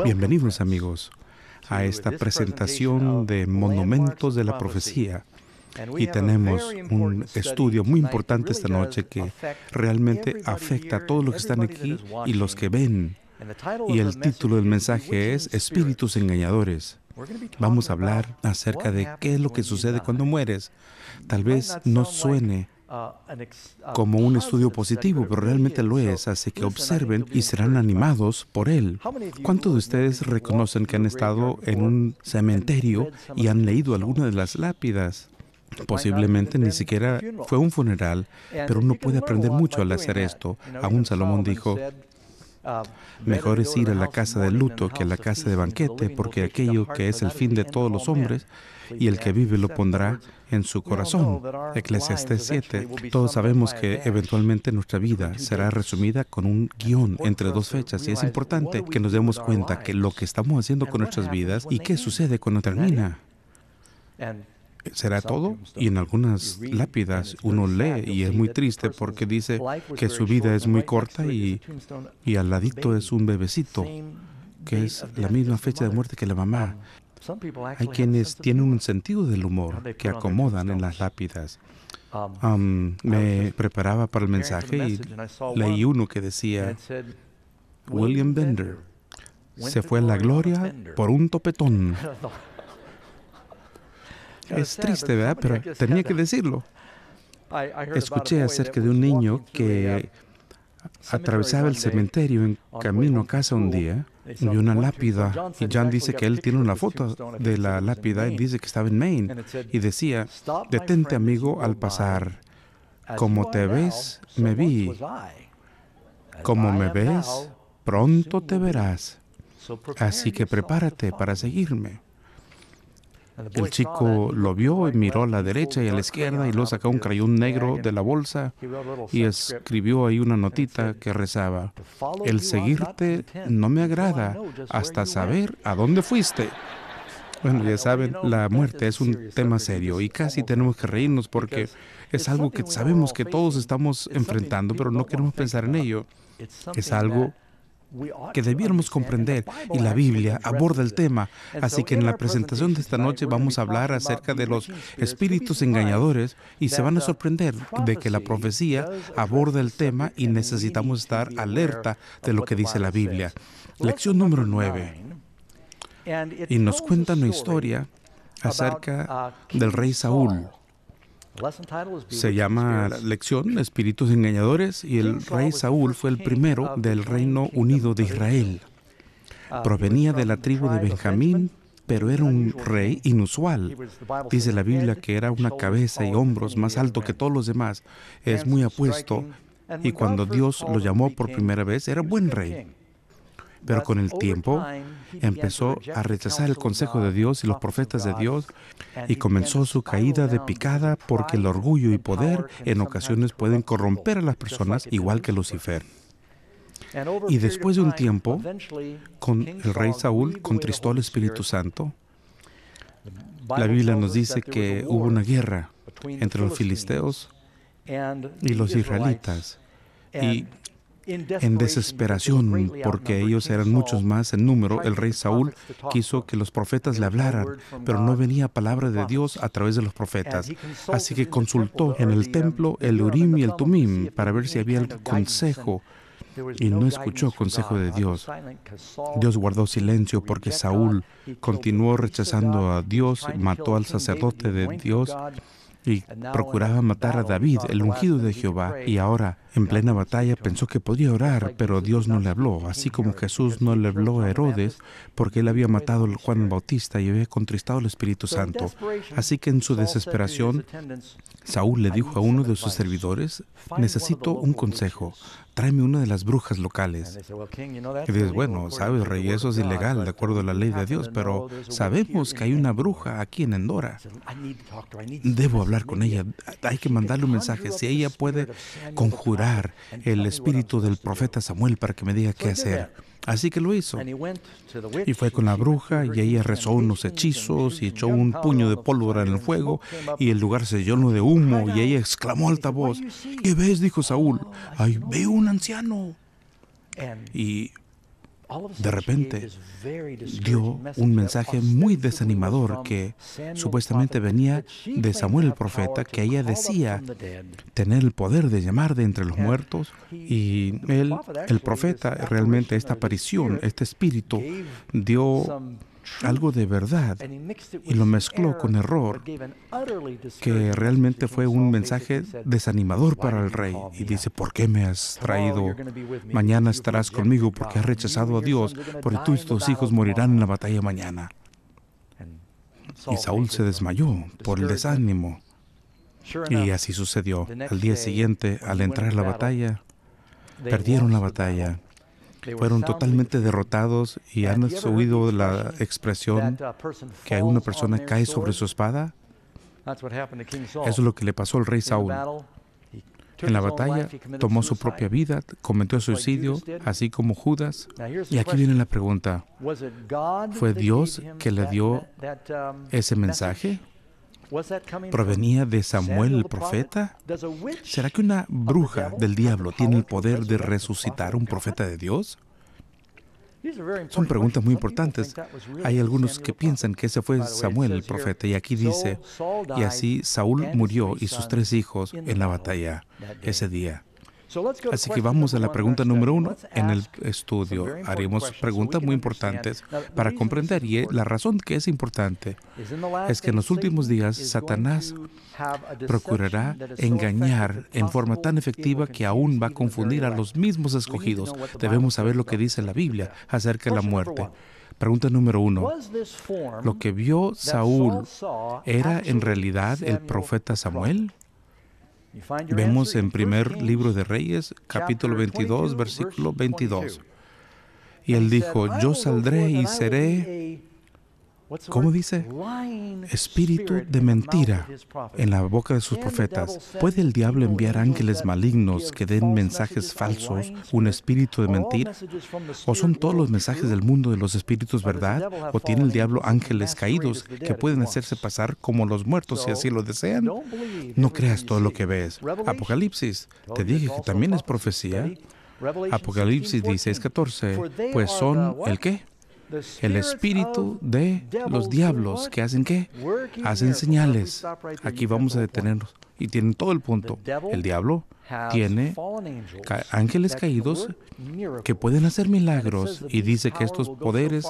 Bienvenidos amigos a esta presentación de Monumentos de la Profecía. Y tenemos un estudio muy importante esta noche que realmente afecta a todos los que están aquí y los que ven. Y el título del mensaje es Espíritus Engañadores. Vamos a hablar acerca de qué es lo que sucede cuando mueres. Tal vez no suene como un estudio positivo, pero realmente lo es, así que observen y serán animados por él. ¿Cuántos de ustedes reconocen que han estado en un cementerio y han leído alguna de las lápidas? Posiblemente ni siquiera fue un funeral, pero uno puede aprender mucho al hacer esto. Aún Salomón dijo, mejor es ir a la casa de luto que a la casa de banquete, porque aquello que es el fin de todos los hombres, y el que vive lo pondrá en su corazón. Eclesiastés 7. Todos sabemos que eventualmente nuestra vida será resumida con un guión entre dos fechas, y es importante que nos demos cuenta que lo que estamos haciendo con nuestras vidas y qué sucede cuando termina. ¿Será todo? Y en algunas lápidas uno lee y es muy triste porque dice que su vida es muy corta y al ladito es un bebecito, que es la misma fecha de muerte que la mamá. Hay quienes tienen un sentido del humor que acomodan en las lápidas. Me preparaba para el mensaje y leí uno que decía, William Bender se fue a la gloria por un topetón. Es triste, ¿verdad? Pero tenía que decirlo. Escuché acerca de un niño que atravesaba el cementerio en camino a casa un día y vio una lápida. Y John dice que él tiene una foto de la lápida y dice que estaba en Maine. Y decía, detente amigo al pasar. Como te ves, me vi. Como me ves, pronto te verás. Así que prepárate para seguirme. El chico lo vio y miró a la derecha y a la izquierda y luego sacó un crayón negro de la bolsa y escribió ahí una notita que rezaba, el seguirte no me agrada hasta saber a dónde fuiste. Bueno, ya saben, la muerte es un tema serio y casi tenemos que reírnos porque es algo que sabemos que todos estamos enfrentando, pero no queremos pensar en ello. Es algo que debiéramos comprender y la Biblia aborda el tema. Así que en la presentación de esta noche vamos a hablar acerca de los espíritus engañadores y se van a sorprender de que la profecía aborda el tema y necesitamos estar alerta de lo que dice la Biblia. Lección número 9. Y nos cuenta una historia acerca del rey Saúl. Se llama lección Espíritus Engañadores y el rey Saúl fue el primero del Reino Unido de Israel. Provenía de la tribu de Benjamín, pero era un rey inusual. Dice la Biblia que era una cabeza y hombros más alto que todos los demás. Es muy apuesto y cuando Dios lo llamó por primera vez era buen rey. Pero con el tiempo empezó a rechazar el consejo de Dios y los profetas de Dios y comenzó su caída de picada porque el orgullo y poder en ocasiones pueden corromper a las personas igual que Lucifer. Y después de un tiempo, con el rey Saúl contristó al Espíritu Santo. La Biblia nos dice que hubo una guerra entre los filisteos y los israelitas. Y en desesperación, porque ellos eran muchos más en número, el rey Saúl quiso que los profetas le hablaran, pero no venía palabra de Dios a través de los profetas. Así que consultó en el templo el Urim y el Tumim para ver si había algún consejo, y no escuchó consejo de Dios. Dios guardó silencio porque Saúl continuó rechazando a Dios, mató al sacerdote de Dios y procuraba matar a David, el ungido de Jehová. Y ahora, en plena batalla, pensó que podía orar, pero Dios no le habló, así como Jesús no le habló a Herodes, porque él había matado a Juan el Bautista y había contristado al Espíritu Santo. Así que en su desesperación, Saúl le dijo a uno de sus servidores, necesito un consejo, tráeme una de las brujas locales. Y dices, bueno, sabes, rey, eso es ilegal de acuerdo a la ley de Dios, pero sabemos que hay una bruja aquí en Endora. Debo hablar con ella, hay que mandarle un mensaje. Si ella puede conjurar el espíritu del profeta Samuel para que me diga qué hacer. Así que lo hizo. Y fue con la bruja y ella rezó unos hechizos y echó un puño de pólvora en el fuego y el lugar se llenó de humo y ella exclamó a alta voz, ¿qué ves? Dijo Saúl. Ay, veo un anciano. Y de repente dio un mensaje muy desanimador que supuestamente venía de Samuel el profeta, que ella decía tener el poder de llamar de entre los muertos, y él, el profeta, realmente esta aparición, este espíritu, dio algo de verdad y lo mezcló con error, que realmente fue un mensaje desanimador para el rey. Y dice, ¿por qué me has traído? Mañana estarás conmigo porque has rechazado a Dios, porque tú y tus hijos morirán en la batalla mañana. Y Saúl se desmayó por el desánimo. Y así sucedió. Al día siguiente, al entrar a la batalla, perdieron la batalla. Fueron totalmente derrotados. ¿Y han oído la expresión que una persona cae sobre su espada? Eso es lo que le pasó al rey Saúl. En la batalla tomó su propia vida, cometió suicidio, así como Judas. Y aquí viene la pregunta. ¿Fue Dios que le dio ese mensaje? ¿Provenía de Samuel el profeta? ¿Será que una bruja del diablo tiene el poder de resucitar a un profeta de Dios? Son preguntas muy importantes. Hay algunos que piensan que ese fue Samuel el profeta, y aquí dice, y así Saúl murió y sus 3 hijos en la batalla ese día. Así que vamos a la pregunta número 1 en el estudio. Haremos preguntas muy importantes para comprender, y la razón que es importante es que en los últimos días Satanás procurará engañar en forma tan efectiva que aún va a confundir a los mismos escogidos. Debemos saber lo que dice la Biblia acerca de la muerte. Pregunta número 1. ¿Lo que vio Saúl era en realidad el profeta Samuel? Vemos en primer libro de Reyes, capítulo 22, versículo 22. Y él dijo, yo saldré y seré, ¿cómo dice? Espíritu de mentira en la boca de sus profetas. ¿Puede el diablo enviar ángeles malignos que den mensajes falsos, un espíritu de mentira? ¿O son todos los mensajes del mundo de los espíritus verdad? ¿O tiene el diablo ángeles caídos que pueden hacerse pasar como los muertos si así lo desean? No creas todo lo que ves. Apocalipsis, te dije que también es profecía. Apocalipsis 16:14, pues son, ¿el qué? El espíritu de los diablos, que hacen ¿qué? Hacen señales. Aquí vamos a detenernos. Y tienen todo el punto. El diablo tiene ángeles caídos que pueden hacer milagros, y dice que estos poderes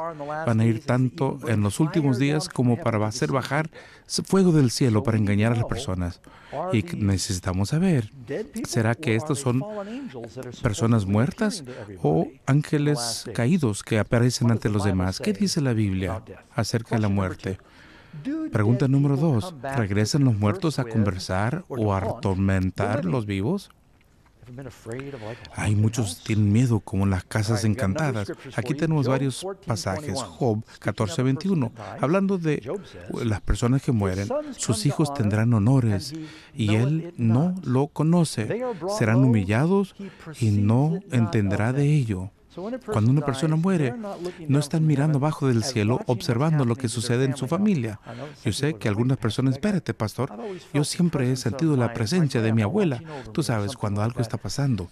van a ir tanto en los últimos días como para hacer bajar fuego del cielo para engañar a las personas. Y necesitamos saber, ¿será que estos son personas muertas o ángeles caídos que aparecen ante los demás? ¿Qué dice la Biblia acerca de la muerte? Pregunta número 2. ¿Regresan los muertos a conversar o a atormentar los vivos? Hay muchos tienen miedo, como las casas encantadas. Aquí tenemos varios pasajes. Job 14:21, hablando de las personas que mueren. Sus hijos tendrán honores y él no lo conoce. Serán humillados y no entenderá de ello. Cuando una persona muere, no están mirando abajo del cielo observando lo que sucede en su familia. Yo sé que algunas personas, espérate, pastor, yo siempre he sentido la presencia de mi abuela. Tú sabes cuando algo está pasando.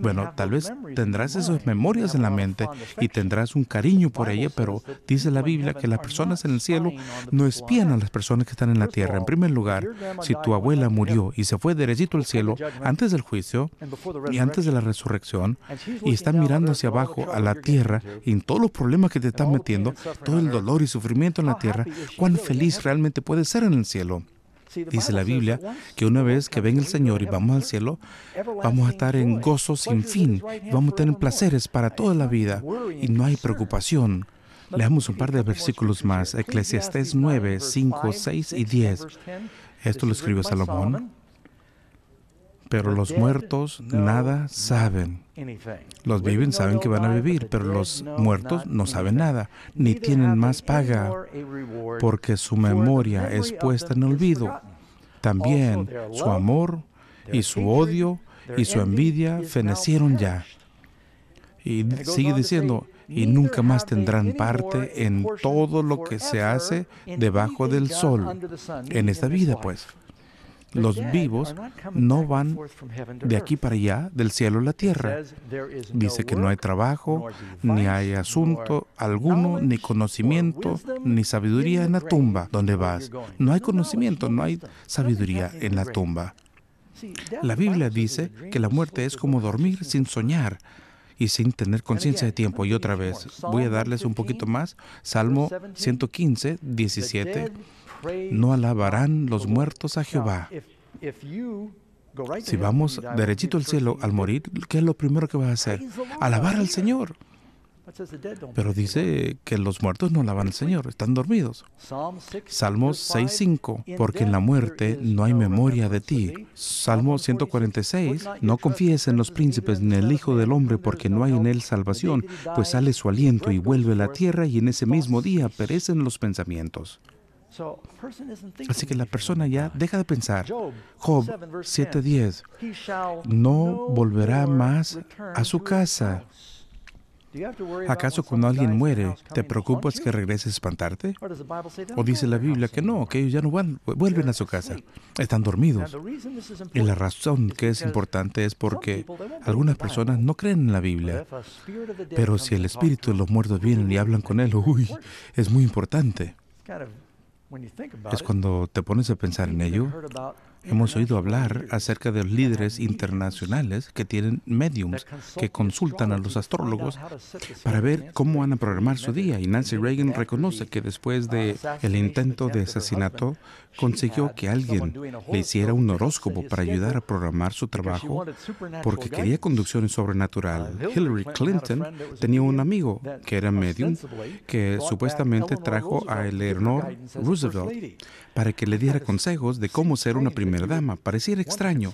Bueno, tal vez tendrás esas memorias en la mente y tendrás un cariño por ella, pero dice la Biblia que las personas en el cielo no espían a las personas que están en la tierra. En primer lugar, si tu abuela murió y se fue derechito al cielo antes del juicio y antes de la resurrección, y están mirando hacia abajo a la tierra y en todos los problemas que te están metiendo, todo el dolor y sufrimiento en la tierra, ¿cuán feliz realmente puedes ser en el cielo? Dice la Biblia que una vez que venga el Señor y vamos al cielo, vamos a estar en gozo sin fin, y vamos a tener placeres para toda la vida y no hay preocupación. Leamos un par de versículos más. Eclesiastés 9, 5, 6 y 10. Esto lo escribió Salomón. Pero los muertos nada saben. Los viven saben que van a vivir, pero los muertos no saben nada, ni tienen más paga, porque su memoria es puesta en olvido. También su amor y su odio y su envidia fenecieron ya. Y sigue diciendo, y nunca más tendrán parte en todo lo que se hace debajo del sol, en esta vida, pues. Los vivos no van de aquí para allá, del cielo a la tierra. Dice que no hay trabajo, ni hay asunto alguno, ni conocimiento, ni sabiduría en la tumba donde vas. No hay conocimiento, no hay sabiduría en la tumba. La Biblia dice que la muerte es como dormir sin soñar y sin tener conciencia de tiempo. Y otra vez, voy a darles un poquito más. Salmo 115, 17. No alabarán los muertos a Jehová. Si vamos derechito al cielo al morir, ¿qué es lo primero que vas a hacer? Alabar al Señor. Pero dice que los muertos no alaban al Señor, están dormidos. Salmos 6:5, porque en la muerte no hay memoria de ti. Salmo 146, no confíes en los príncipes ni en el Hijo del Hombre, porque no hay en él salvación, pues sale su aliento y vuelve a la tierra, y en ese mismo día perecen los pensamientos. Así que la persona ya deja de pensar. Job 7:10, no volverá más a su casa. ¿Acaso cuando alguien muere, te preocupas que regrese a espantarte? ¿O dice la Biblia que no, que ellos ya no vuelven a su casa? Están dormidos. Y la razón que es importante es porque algunas personas no creen en la Biblia. Pero si el espíritu de los muertos vienen y hablan con él, es muy importante. Es cuando te pones a pensar en ello. Hemos oído hablar acerca de los líderes internacionales que tienen mediums, que consultan a los astrólogos para ver cómo van a programar su día. Y Nancy Reagan reconoce que después del intento de asesinato, consiguió que alguien le hiciera un horóscopo para ayudar a programar su trabajo porque quería conducción sobrenatural. Hillary Clinton tenía un amigo que era medium que supuestamente trajo a Eleanor Roosevelt para que le diera consejos de cómo ser una primera dama. Pareciera extraño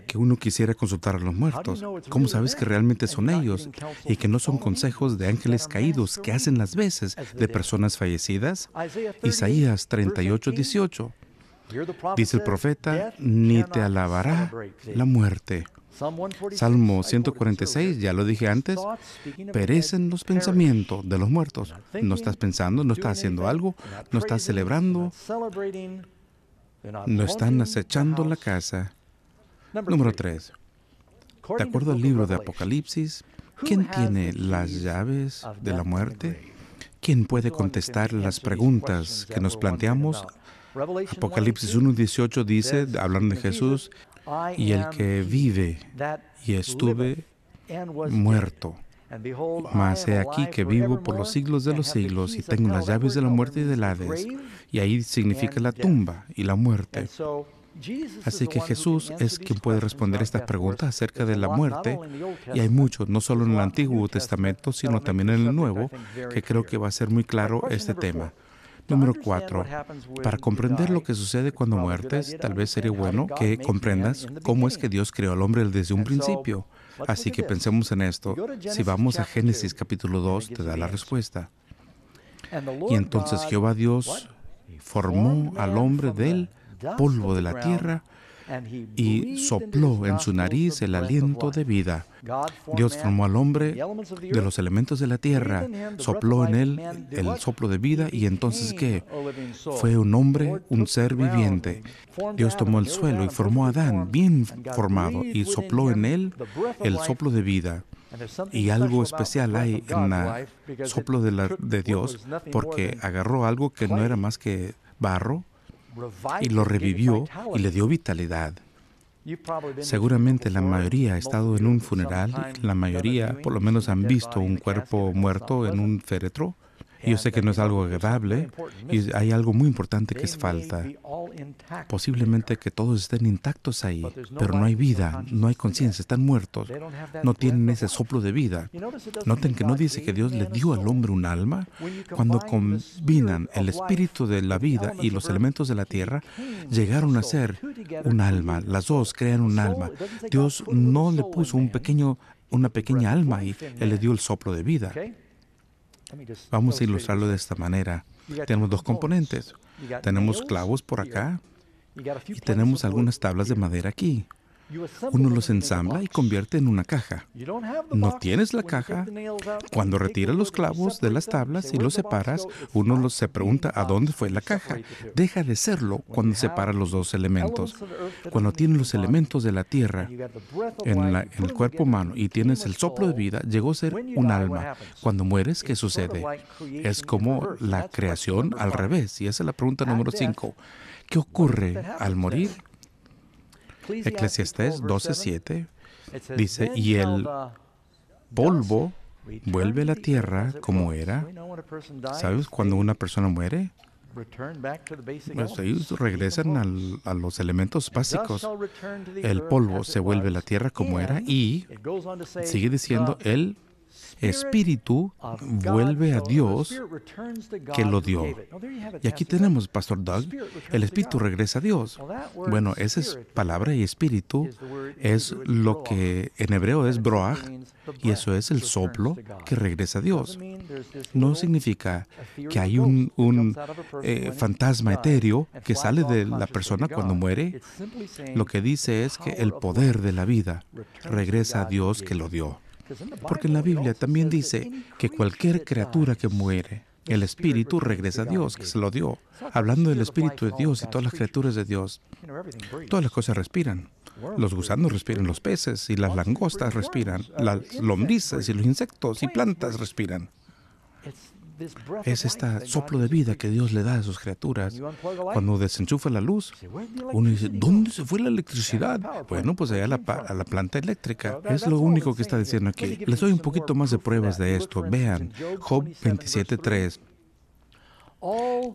que uno quisiera consultar a los muertos. ¿Cómo sabes que realmente son ellos y que no son consejos de ángeles caídos que hacen las veces de personas fallecidas? Isaías 38:18. Dice el profeta, ni te alabará la muerte. Salmo 146, ya lo dije antes, perecen los pensamientos de los muertos. No estás pensando, no estás haciendo algo, no estás celebrando, no están acechando la casa. Número 3. De acuerdo al libro de Apocalipsis, ¿quién tiene las llaves de la muerte? ¿Quién puede contestar las preguntas que nos planteamos? Apocalipsis 1:18 dice, hablando de Jesús, y el que vive y estuve muerto. Mas he aquí que vivo por los siglos de los siglos y tengo las llaves de la muerte y del Hades. Y ahí significa la tumba y la muerte. Así que Jesús es quien puede responder estas preguntas acerca de la muerte. Y hay mucho, no solo en el Antiguo Testamento, sino también en el Nuevo, que creo que va a ser muy claro este tema. Número 4. Para comprender lo que sucede cuando muertes, tal vez sería bueno que comprendas cómo es que Dios creó al hombre desde un principio. Así que pensemos en esto. Si vamos a Génesis capítulo 2, te da la respuesta. Y entonces Jehová Dios formó al hombre del polvo de la tierra y sopló en su nariz el aliento de vida. Dios formó al hombre de los elementos de la tierra, sopló en él el soplo de vida y entonces ¿qué? Fue un hombre, un ser viviente. Dios tomó el suelo y formó a Adán bien formado y sopló en él el soplo de vida. Y algo especial hay en el soplo de Dios porque agarró algo que no era más que barro y lo revivió y le dio vitalidad. Seguramente la mayoría ha estado en un funeral, la mayoría por lo menos han visto un cuerpo muerto en un féretro. Y yo sé que no es algo agradable y hay algo muy importante que es falta. Posiblemente que todos estén intactos ahí, pero no hay vida, no hay conciencia, están muertos, no tienen ese soplo de vida. Noten que no dice que Dios le dio al hombre un alma. Cuando combinan el espíritu de la vida y los elementos de la tierra, llegaron a ser un alma. Las dos crean un alma. Dios no le puso una pequeña alma y Él le dio el soplo de vida. Vamos a ilustrarlo de esta manera. Tenemos dos componentes. Tenemos clavos por acá y tenemos algunas tablas de madera aquí. Uno los ensambla y convierte en una caja. No tienes la caja. Cuando retiras los clavos de las tablas y los separas, uno se pregunta a dónde fue la caja. Deja de serlo cuando separas los dos elementos. Cuando tienes los elementos de la tierra en el cuerpo humano y tienes el soplo de vida, llegó a ser un alma. Cuando mueres, ¿qué sucede? Es como la creación al revés. Y esa es la pregunta número 5. ¿Qué ocurre al morir? Eclesiastés 12:7 dice, y el polvo vuelve a la tierra como era. ¿Sabes cuando una persona muere? Pues ellos regresan a los elementos básicos. El polvo se vuelve a la tierra como era y sigue diciendo, el espíritu vuelve a Dios que lo dio. Y aquí tenemos, Pastor Doug, el espíritu regresa a Dios. Bueno, esa es palabra y espíritu, es lo que en hebreo es broach, y eso es el soplo que regresa a Dios. No significa que hay un fantasma etéreo que sale de la persona cuando muere. Lo que dice es que el poder de la vida regresa a Dios que lo dio. Porque en la Biblia también dice que cualquier criatura que muere, el Espíritu regresa a Dios, que se lo dio. Hablando del Espíritu de Dios y todas las criaturas de Dios, todas las cosas respiran. Los gusanos respiran, los peces y las langostas respiran, las lombrices y los insectos y plantas respiran. Es este soplo de vida que Dios le da a sus criaturas. Cuando desenchufa la luz, uno dice, ¿dónde se fue la electricidad? Bueno, pues allá a la planta eléctrica. Es lo único que está diciendo aquí. Les doy un poquito más de pruebas de esto. Vean, Job 27:3.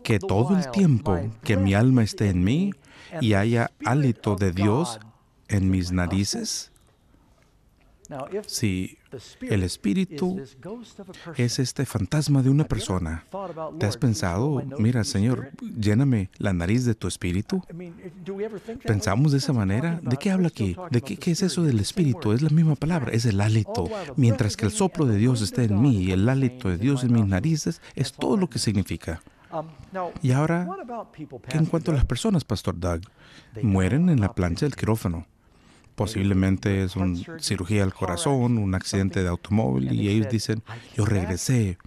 Que todo el tiempo que mi alma esté en mí y haya hálito de Dios en mis narices. Si el espíritu es este fantasma de una persona, ¿te has pensado, mira, Señor, lléname la nariz de tu espíritu? ¿Pensamos de esa manera? ¿De qué habla aquí? ¿De qué es eso del espíritu? Es la misma palabra, es el hálito. Mientras que el soplo de Dios esté en mí y el hálito de Dios en mis narices, es todo lo que significa. Y ahora, ¿qué en cuanto a las personas, Pastor Doug? Mueren en la plancha del quirófano. Posiblemente es una cirugía al corazón, un accidente de automóvil, y ellos dicen, yo regresé,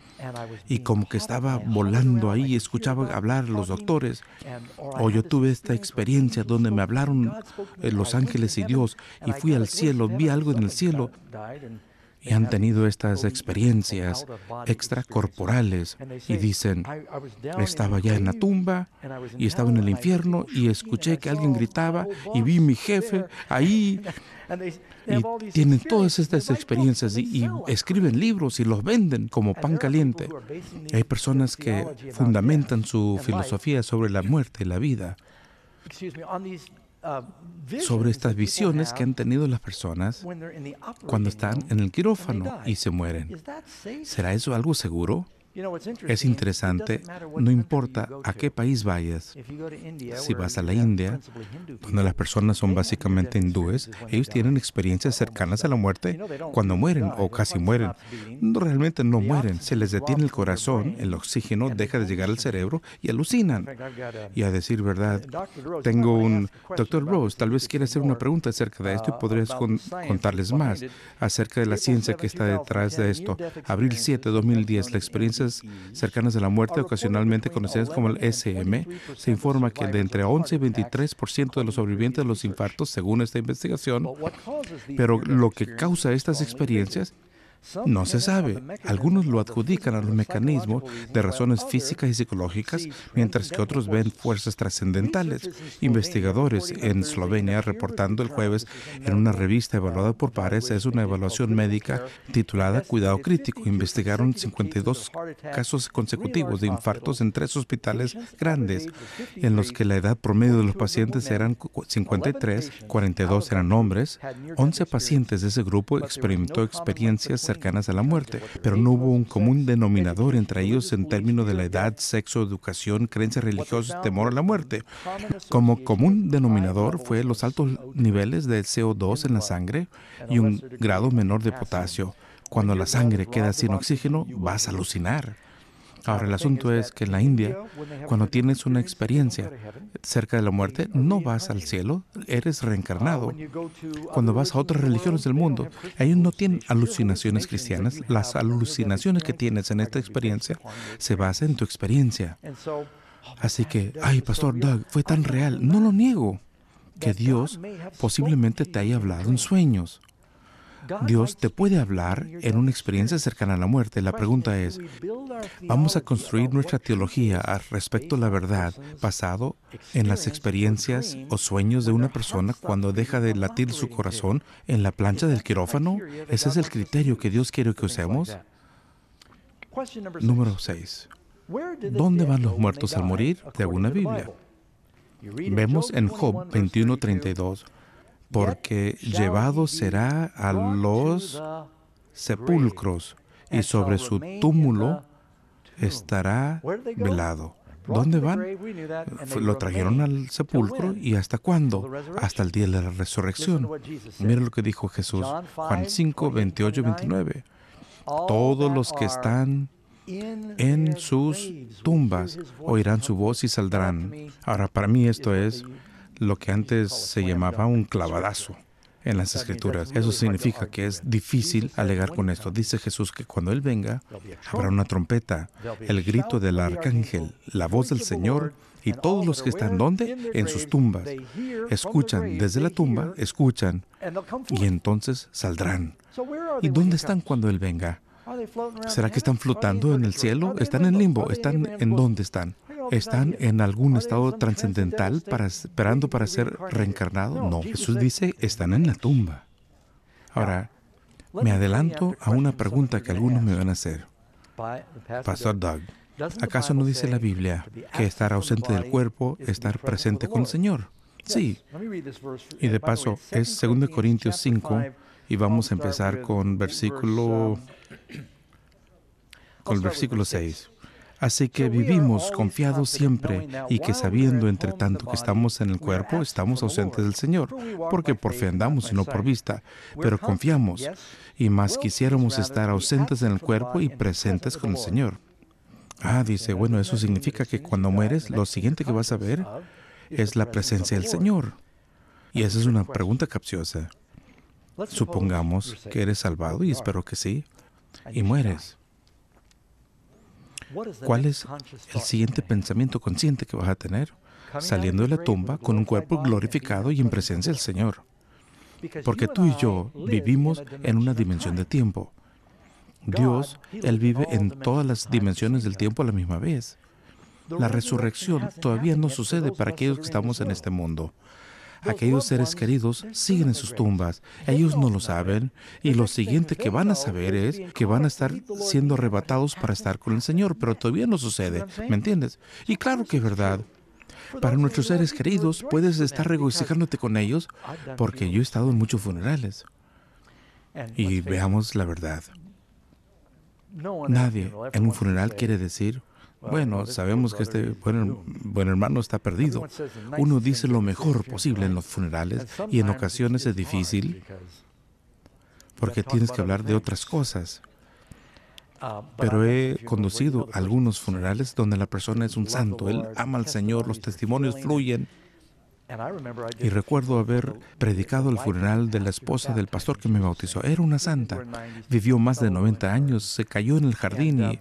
y como que estaba volando ahí, escuchaba hablar los doctores, o yo tuve esta experiencia donde me hablaron los ángeles y Dios, y fui al cielo, vi algo en el cielo, y han tenido estas experiencias extracorporales y dicen, estaba ya en la tumba y estaba en el infierno y escuché que alguien gritaba y vi a mi jefe ahí. Y tienen todas estas experiencias y escriben libros y los venden como pan caliente. Hay personas que fundamentan su filosofía sobre la muerte y la vida, sobre estas visiones que han tenido las personas cuando están en el quirófano y se mueren. ¿Será eso algo seguro? Es interesante, no importa a qué país vayas. Si vas a la India, donde las personas son básicamente hindúes, ellos tienen experiencias cercanas a la muerte cuando mueren o casi mueren. Realmente no mueren, se les detiene el corazón, el oxígeno deja de llegar al cerebro y alucinan. Y a decir verdad, tengo un... Dr. Rose, tal vez quiera hacer una pregunta acerca de esto y podrías contarles más acerca de la ciencia que está detrás de esto. Abril 7, 2010, la experiencia cercanas a la muerte, ocasionalmente conocidas como el SM, se informa que de entre 11 y 23% de los sobrevivientes de los infartos, según esta investigación, pero lo que causa estas experiencias no se sabe. Algunos lo adjudican a los mecanismos de razones físicas y psicológicas, mientras que otros ven fuerzas trascendentales. Investigadores en Eslovenia, reportando el jueves en una revista evaluada por pares, es una evaluación médica titulada Cuidado Crítico. Investigaron 52 casos consecutivos de infartos en 3 hospitales grandes, en los que la edad promedio de los pacientes eran 53, 42 eran hombres. 11 pacientes de ese grupo experimentó experiencias cercanas a la muerte, pero no hubo un común denominador entre ellos en términos de la edad, sexo, educación, creencias religiosas, temor a la muerte. Como común denominador fue los altos niveles de CO2 en la sangre y un grado menor de potasio. Cuando la sangre queda sin oxígeno, vas a alucinar. Ahora, el asunto es que en la India, cuando tienes una experiencia cerca de la muerte, no vas al cielo, eres reencarnado. Cuando vas a otras religiones del mundo, ellos no tienen alucinaciones cristianas. Las alucinaciones que tienes en esta experiencia se basan en tu experiencia. Así que, ay, Pastor Doug, fue tan real. No lo niego, que Dios posiblemente te haya hablado en sueños. Dios te puede hablar en una experiencia cercana a la muerte. La pregunta es, ¿vamos a construir nuestra teología respecto a la verdad basado en las experiencias o sueños de una persona cuando deja de latir su corazón en la plancha del quirófano? ¿Ese es el criterio que Dios quiere que usemos? Número 6. ¿Dónde van los muertos al morir? Según la Biblia. Vemos en Job 21:32. Porque llevado será a los sepulcros y sobre su túmulo estará velado. ¿Dónde van? Lo trajeron al sepulcro. ¿Y hasta cuándo? Hasta el día de la resurrección. Mira lo que dijo Jesús. Juan 5:28-29. Todos los que están en sus tumbas oirán su voz y saldrán. Ahora, para mí esto es lo que antes se llamaba un clavadazo en las Escrituras. Eso significa que es difícil alegar con esto. Dice Jesús que cuando Él venga, habrá una trompeta, el grito del arcángel, la voz del Señor, y todos los que están, ¿dónde? En sus tumbas. Escuchan, desde la tumba, escuchan, y entonces saldrán. ¿Y dónde están cuando Él venga? ¿Será que están flotando en el cielo? ¿Están en limbo? ¿Están en dónde están? ¿Están en algún estado trascendental esperando para ser reencarnados? No, Jesús dice, están en la tumba. Ahora, me adelanto a una pregunta que algunos me van a hacer. Pastor Doug, ¿acaso no dice la Biblia que estar ausente del cuerpo, estar presente con el Señor? Sí. Y de paso, es 2 Corintios 5, y vamos a empezar con el versículo 6. Así que vivimos confiados siempre y que sabiendo entre tanto que estamos en el cuerpo, estamos ausentes del Señor, porque por fe andamos y no por vista, pero confiamos y más quisiéramos estar ausentes en el cuerpo y presentes con el Señor. Dice, bueno, eso significa que cuando mueres, lo siguiente que vas a ver es la presencia del Señor. Y esa es una pregunta capciosa. Supongamos que eres salvado, y espero que sí, y mueres. ¿Cuál es el siguiente pensamiento consciente que vas a tener? Saliendo de la tumba con un cuerpo glorificado y en presencia del Señor. Porque tú y yo vivimos en una dimensión de tiempo. Dios, Él vive en todas las dimensiones del tiempo a la misma vez. La resurrección todavía no sucede para aquellos que estamos en este mundo. Aquellos seres queridos siguen en sus tumbas. Ellos no lo saben. Y lo siguiente que van a saber es que van a estar siendo arrebatados para estar con el Señor. Pero todavía no sucede. ¿Me entiendes? Y claro que es verdad. Para nuestros seres queridos, puedes estar regocijándote con ellos, porque yo he estado en muchos funerales. Y veamos la verdad. Nadie en un funeral quiere decir, bueno, sabemos que este buen hermano está perdido. Uno dice lo mejor posible en los funerales y en ocasiones es difícil porque tienes que hablar de otras cosas. Pero he conducido algunos funerales donde la persona es un santo. Él ama al Señor, los testimonios fluyen. Y recuerdo haber predicado el funeral de la esposa del pastor que me bautizó. Era una santa. Vivió más de 90 años, se cayó en el jardín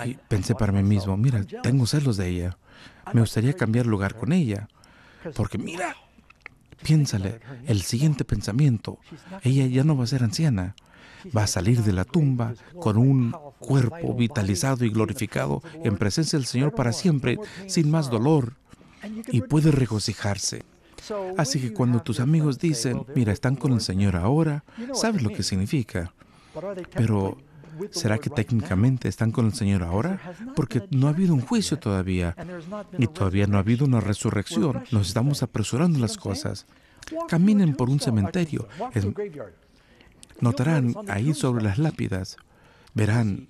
y pensé para mí mismo, mira, tengo celos de ella. Me gustaría cambiar lugar con ella. Porque mira, piénsale, el siguiente pensamiento, ella ya no va a ser anciana. Va a salir de la tumba con un cuerpo vitalizado y glorificado en presencia del Señor para siempre, sin más dolor, y puede regocijarse. Así que cuando tus amigos dicen, mira, están con el Señor ahora, sabes lo que significa. Pero, ¿será que técnicamente están con el Señor ahora? Porque no ha habido un juicio todavía, y todavía no ha habido una resurrección. Nos estamos apresurando las cosas. Caminen por un cementerio. Notarán ahí sobre las lápidas, verán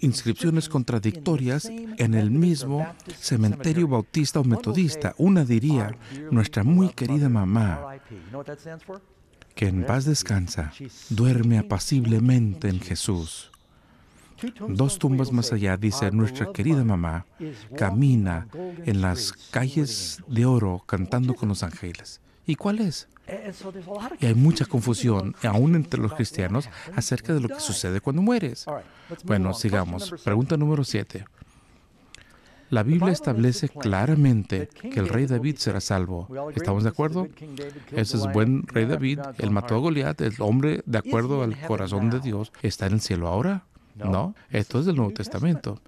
inscripciones contradictorias en el mismo cementerio bautista o metodista. Una diría, nuestra muy querida mamá, que en paz descansa, duerme apaciblemente en Jesús. 2 tumbas más allá, dice, nuestra querida mamá camina en las calles de oro cantando con los ángeles. ¿Y cuál es? Y hay mucha confusión, aún entre los cristianos, acerca de lo que sucede cuando mueres. Bueno, sigamos. Pregunta número 7. La Biblia establece claramente que el rey David será salvo. ¿Estamos de acuerdo? Ese es buen rey David. Él mató a Goliat, el hombre de acuerdo al corazón de Dios. ¿Está en el cielo ahora? No. Esto es del Nuevo Testamento.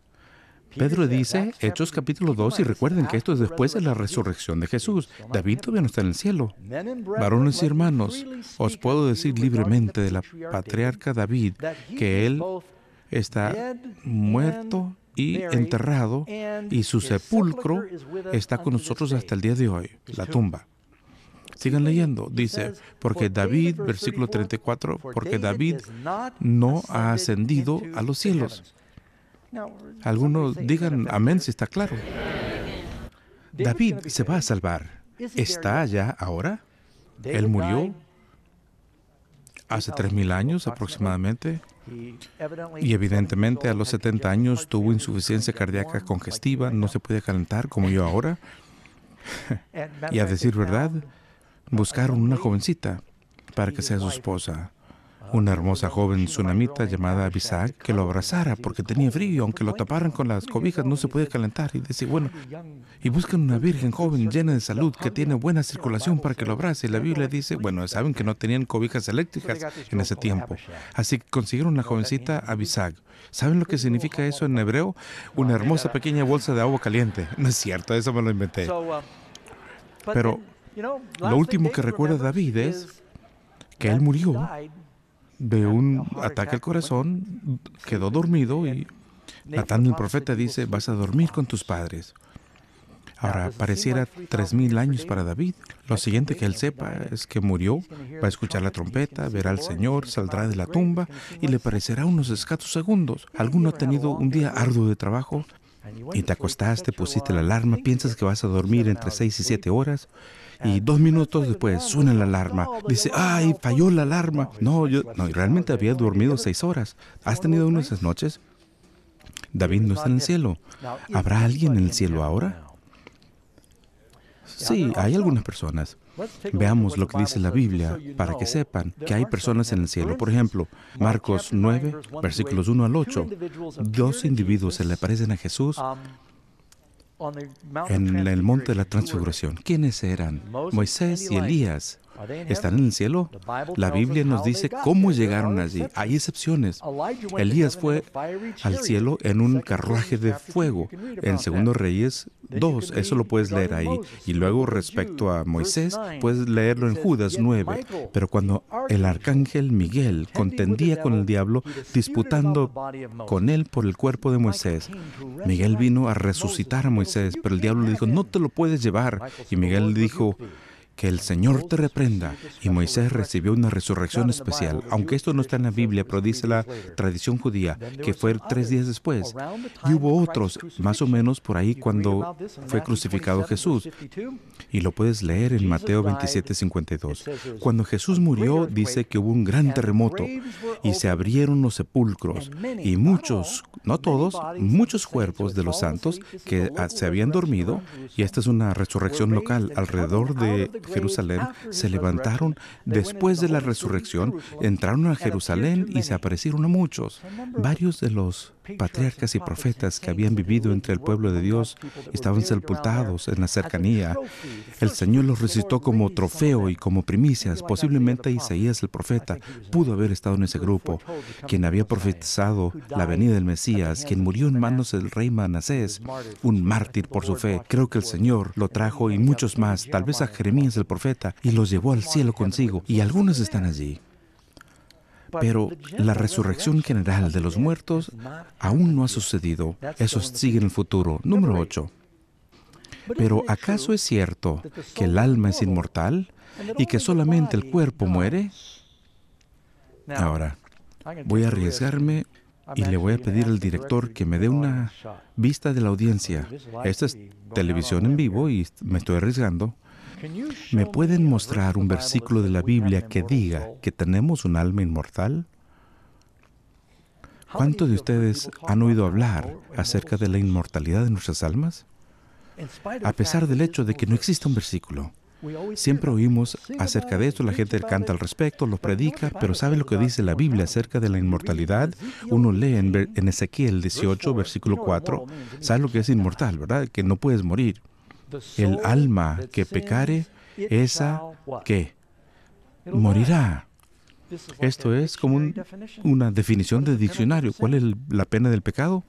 Pedro dice, Hechos capítulo 2, y recuerden que esto es después de la resurrección de Jesús. David todavía no está en el cielo. Varones y hermanos, os puedo decir libremente de la patriarca David que él está muerto y enterrado, y su sepulcro está con nosotros hasta el día de hoy, la tumba. Sigan leyendo. Dice, porque David, versículo 34, porque David no ha ascendido a los cielos. Algunos digan amén si está claro. David se va a salvar. ¿Está allá ahora? Él murió hace 3,000 años aproximadamente. Y evidentemente a los 70 años tuvo insuficiencia cardíaca congestiva, no se puede calentar como yo ahora. Y a decir verdad, buscaron una jovencita para que sea su esposa. Una hermosa joven tsunamita llamada Abisag, que lo abrazara porque tenía frío, aunque lo taparan con las cobijas no se puede calentar. Y decía, bueno, y buscan una virgen joven llena de salud que tiene buena circulación para que lo abrace. Y la Biblia dice, bueno, saben que no tenían cobijas eléctricas en ese tiempo. Así que consiguieron una jovencita Abisag. ¿Saben lo que significa eso en hebreo? Una hermosa pequeña bolsa de agua caliente. No es cierto, eso me lo inventé. Pero lo último que recuerda David es que él murió de un ataque al corazón, quedó dormido y Natán el profeta dice, vas a dormir con tus padres. Ahora, pareciera 3,000 años para David. Lo siguiente que él sepa es que murió, va a escuchar la trompeta, verá al Señor, saldrá de la tumba y le parecerá unos escasos segundos. ¿Alguno ha tenido un día arduo de trabajo? Y te acostaste, pusiste la alarma, piensas que vas a dormir entre 6 y 7 horas, y 2 minutos después suena la alarma. Dice, ¡ay, falló la alarma! No, realmente había dormido 6 horas. ¿Has tenido una de esas noches? David no está en el cielo. ¿Habrá alguien en el cielo ahora? Sí, hay algunas personas. Veamos lo que dice la Biblia para que sepan que hay personas en el cielo. Por ejemplo, Marcos 9, versículos 1 al 8. 2 individuos se le aparecen a Jesús en el monte de la transfiguración. ¿Quiénes eran? Moisés y Elías. ¿Están en el cielo? La Biblia nos dice cómo llegaron allí. Hay excepciones. Elías fue al cielo en un carruaje de fuego. En 2 Reyes 2, eso lo puedes leer ahí. Y luego respecto a Moisés, puedes leerlo en Judas 9. Pero cuando el arcángel Miguel contendía con el diablo, disputando con él por el cuerpo de Moisés, Miguel vino a resucitar a Moisés, pero el diablo le dijo, no te lo puedes llevar. Y Miguel le dijo, que el Señor te reprenda. Y Moisés recibió una resurrección especial. Aunque esto no está en la Biblia, pero dice la tradición judía que fue 3 días después. Y hubo otros, más o menos por ahí cuando fue crucificado Jesús. Y lo puedes leer en Mateo 27:52. Cuando Jesús murió, dice que hubo un gran terremoto y se abrieron los sepulcros. Y muchos, no todos, muchos cuerpos de los santos que se habían dormido, y esta es una resurrección local alrededor de Jerusalén, se levantaron después de la resurrección, entraron a Jerusalén y se aparecieron a muchos. Varios de los patriarcas y profetas que habían vivido entre el pueblo de Dios estaban sepultados en la cercanía. El Señor los resucitó como trofeo y como primicias. Posiblemente Isaías el profeta pudo haber estado en ese grupo, quien había profetizado la venida del Mesías, quien murió en manos del rey Manasés, un mártir por su fe. Creo que el Señor lo trajo y muchos más, tal vez a Jeremías el profeta, y los llevó al cielo consigo, y algunos están allí. Pero la resurrección general de los muertos aún no ha sucedido. Eso sigue en el futuro. Número 8. Pero ¿acaso es cierto que el alma es inmortal y que solamente el cuerpo muere? Ahora, voy a arriesgarme y le voy a pedir al director que me dé una vista de la audiencia. Esta es televisión en vivo y me estoy arriesgando. ¿Me pueden mostrar un versículo de la Biblia que diga que tenemos un alma inmortal? ¿Cuántos de ustedes han oído hablar acerca de la inmortalidad de nuestras almas? A pesar del hecho de que no exista un versículo, siempre oímos acerca de esto, la gente canta al respecto, lo predica, pero ¿sabe lo que dice la Biblia acerca de la inmortalidad? Uno lee en Ezequiel 18, versículo 4, ¿sabe lo que es inmortal, verdad? Que no puedes morir. El alma que pecare, esa que morirá. Esto es como una definición de diccionario. ¿Cuál es la pena del pecado?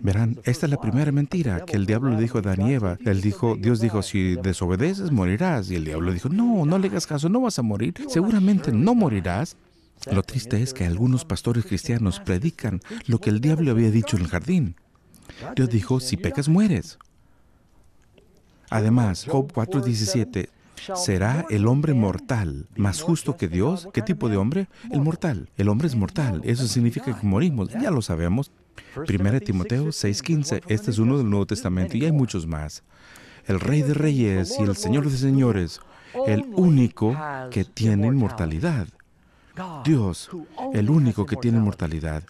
Verán, esta es la primera mentira que el diablo le dijo a Adán y Eva. Dios dijo, si desobedeces, morirás. Y el diablo dijo, no le hagas caso, no vas a morir. Seguramente no morirás. Lo triste es que algunos pastores cristianos predican lo que el diablo había dicho en el jardín. Dios dijo, si pecas, mueres. Además, Job 4:17, ¿será el hombre mortal más justo que Dios? ¿Qué tipo de hombre? El mortal. El hombre es mortal. Eso significa que morimos. Ya lo sabemos. 1 Timoteo 6:15. Este es uno del Nuevo Testamento y hay muchos más. El Rey de Reyes y el Señor de Señores, el único que tiene inmortalidad. Dios, el único que tiene inmortalidad.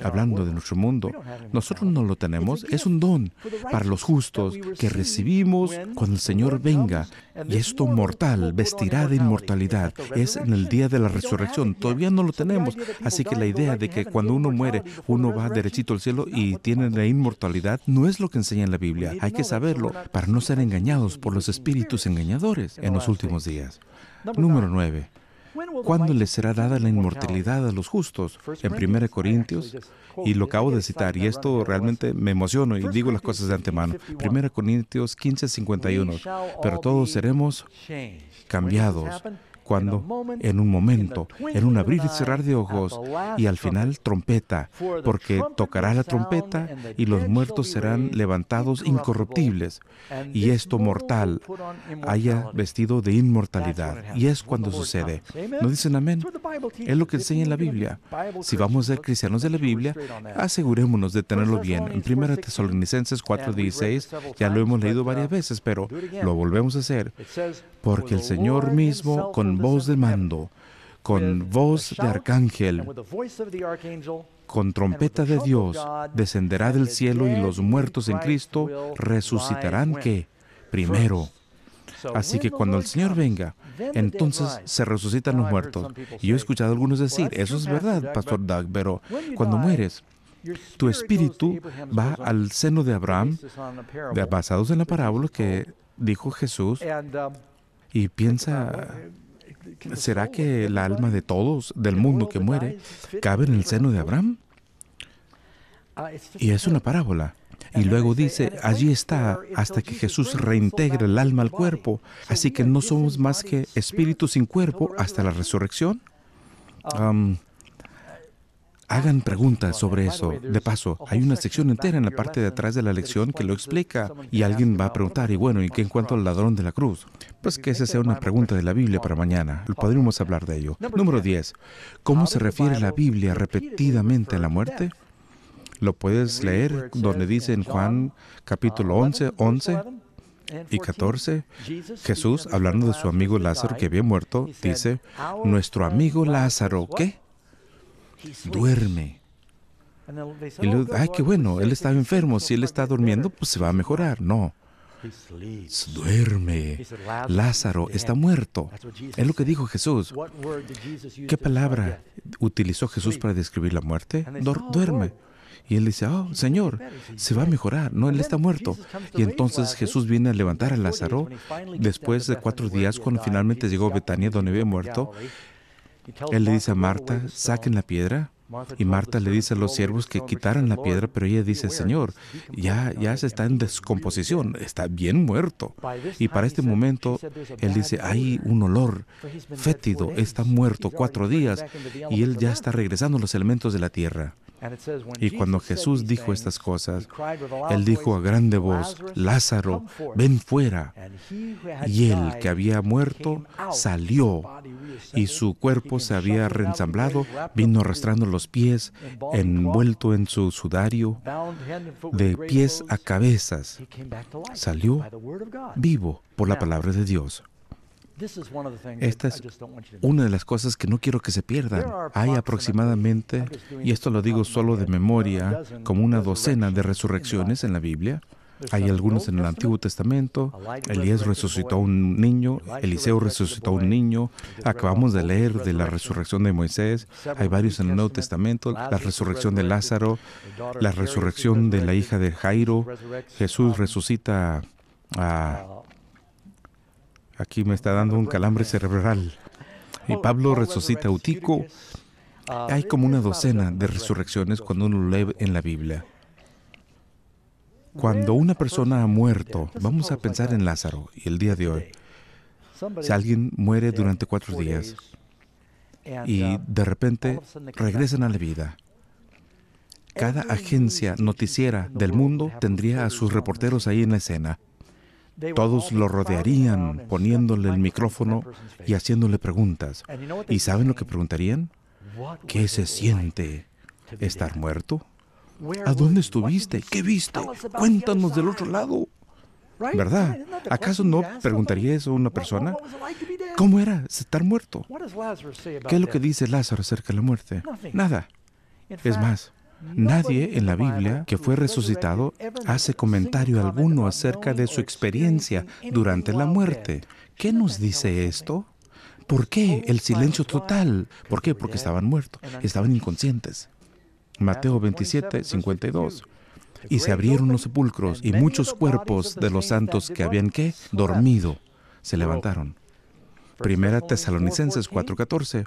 Hablando de nuestro mundo, nosotros no lo tenemos. Es un don para los justos que recibimos cuando el Señor venga. Y esto mortal vestirá de inmortalidad. Es en el día de la resurrección. Todavía no lo tenemos. Así que la idea de que cuando uno muere, uno va derechito al cielo y tiene la inmortalidad, no es lo que enseña en la Biblia. Hay que saberlo para no ser engañados por los espíritus engañadores en los últimos días. Número 9. ¿Cuándo les será dada la inmortalidad a los justos? En 1 Corintios, y lo acabo de citar, y esto realmente me emociono y digo las cosas de antemano. 1 Corintios 15:51. Pero todos seremos cambiados. ¿Cuándo? En un momento, en un abrir y cerrar de ojos, y al final trompeta, porque tocará la trompeta y los muertos serán levantados incorruptibles, y esto mortal haya vestido de inmortalidad. Y es cuando sucede. ¿No dicen amén? Es lo que enseña en la Biblia. Si vamos a ser cristianos de la Biblia, asegurémonos de tenerlo bien. En 1 Tesalonicenses 4:16, ya lo hemos leído varias veces, pero lo volvemos a hacer. Porque el Señor mismo, con voz de mando, con voz de arcángel, con trompeta de Dios, descenderá del cielo y los muertos en Cristo resucitarán, ¿qué? Primero. Así que cuando el Señor venga, entonces se resucitan los muertos. Y yo he escuchado a algunos decir, eso es verdad, Pastor Doug, pero cuando mueres, tu espíritu va al seno de Abraham, basados en la parábola que dijo Jesús, y piensa, ¿será que el alma de todos, del mundo que muere, cabe en el seno de Abraham? Y es una parábola. Y luego dice, allí está hasta que Jesús reintegre el alma al cuerpo. Así que no somos más que espíritu sin cuerpo hasta la resurrección. Hagan preguntas sobre eso. De paso, hay una sección entera en la parte de atrás de la lección que lo explica. Y alguien va a preguntar, y bueno, ¿y qué en cuanto al ladrón de la cruz? Pues que esa sea una pregunta de la Biblia para mañana. Podríamos hablar de ello. Número 10. ¿Cómo se refiere la Biblia repetidamente a la muerte? Lo puedes leer donde dice en Juan capítulo 11 y 14. Jesús, hablando de su amigo Lázaro que había muerto, dice, nuestro amigo Lázaro, ¿qué? Duerme. Y luego, ay, qué bueno, él estaba enfermo. Si él está durmiendo, pues se va a mejorar. No. Duerme. Lázaro está muerto. Es lo que dijo Jesús. ¿Qué palabra utilizó Jesús para describir la muerte? Duerme. Y él dice, oh, Señor, se va a mejorar. No, él está muerto. Y entonces Jesús viene a levantar a Lázaro después de 4 días, cuando finalmente llegó a Betania, donde había muerto. Él le dice a Marta, saquen la piedra. Y Marta le dice a los siervos que quitaran la piedra, pero ella dice, Señor, ya se está en descomposición, está bien muerto. Y para este momento, él dice, hay un olor fétido, está muerto 4 días, y él ya está regresando a los elementos de la tierra. Y cuando Jesús dijo estas cosas, él dijo a grande voz, Lázaro, ven fuera. Y él que había muerto salió, y su cuerpo se había reensamblado, vino arrastrando los pies, envuelto en su sudario, de pies a cabezas. Salió vivo por la palabra de Dios. Esta es una de las cosas que no quiero que se pierdan. Hay aproximadamente, y esto lo digo solo de memoria, como una docena de resurrecciones en la Biblia. Hay algunos en el Antiguo Testamento. Elías resucitó a un niño, Eliseo resucitó a un niño. Acabamos de leer de la resurrección de Moisés. Hay varios en el Nuevo Testamento. La resurrección de Lázaro, la resurrección de la hija de Jairo. Jesús resucita a... Aquí me está dando un calambre cerebral. Y Pablo resucita a Eutico. Hay como una docena de resurrecciones cuando uno lee en la Biblia. Cuando una persona ha muerto, vamos a pensar en Lázaro y el día de hoy. Si alguien muere durante 4 días y de repente regresan a la vida, cada agencia noticiera del mundo tendría a sus reporteros ahí en la escena. Todos lo rodearían poniéndole el micrófono y haciéndole preguntas. ¿Y saben lo que preguntarían? ¿Qué se siente estar muerto? ¿A dónde estuviste? ¿Qué viste? Cuéntanos del otro lado. ¿Verdad? ¿Acaso no preguntaría eso a una persona? ¿Cómo era estar muerto? ¿Qué es lo que dice Lázaro acerca de la muerte? Nada. Es más, nadie en la Biblia que fue resucitado hace comentario alguno acerca de su experiencia durante la muerte. ¿Qué nos dice esto? ¿Por qué el silencio total? ¿Por qué? Porque estaban muertos, estaban inconscientes. Mateo 27, 52. Y se abrieron los sepulcros, y muchos cuerpos de los santos que habían, ¿qué? Dormido, se levantaron. Primera Tesalonicenses 4:14.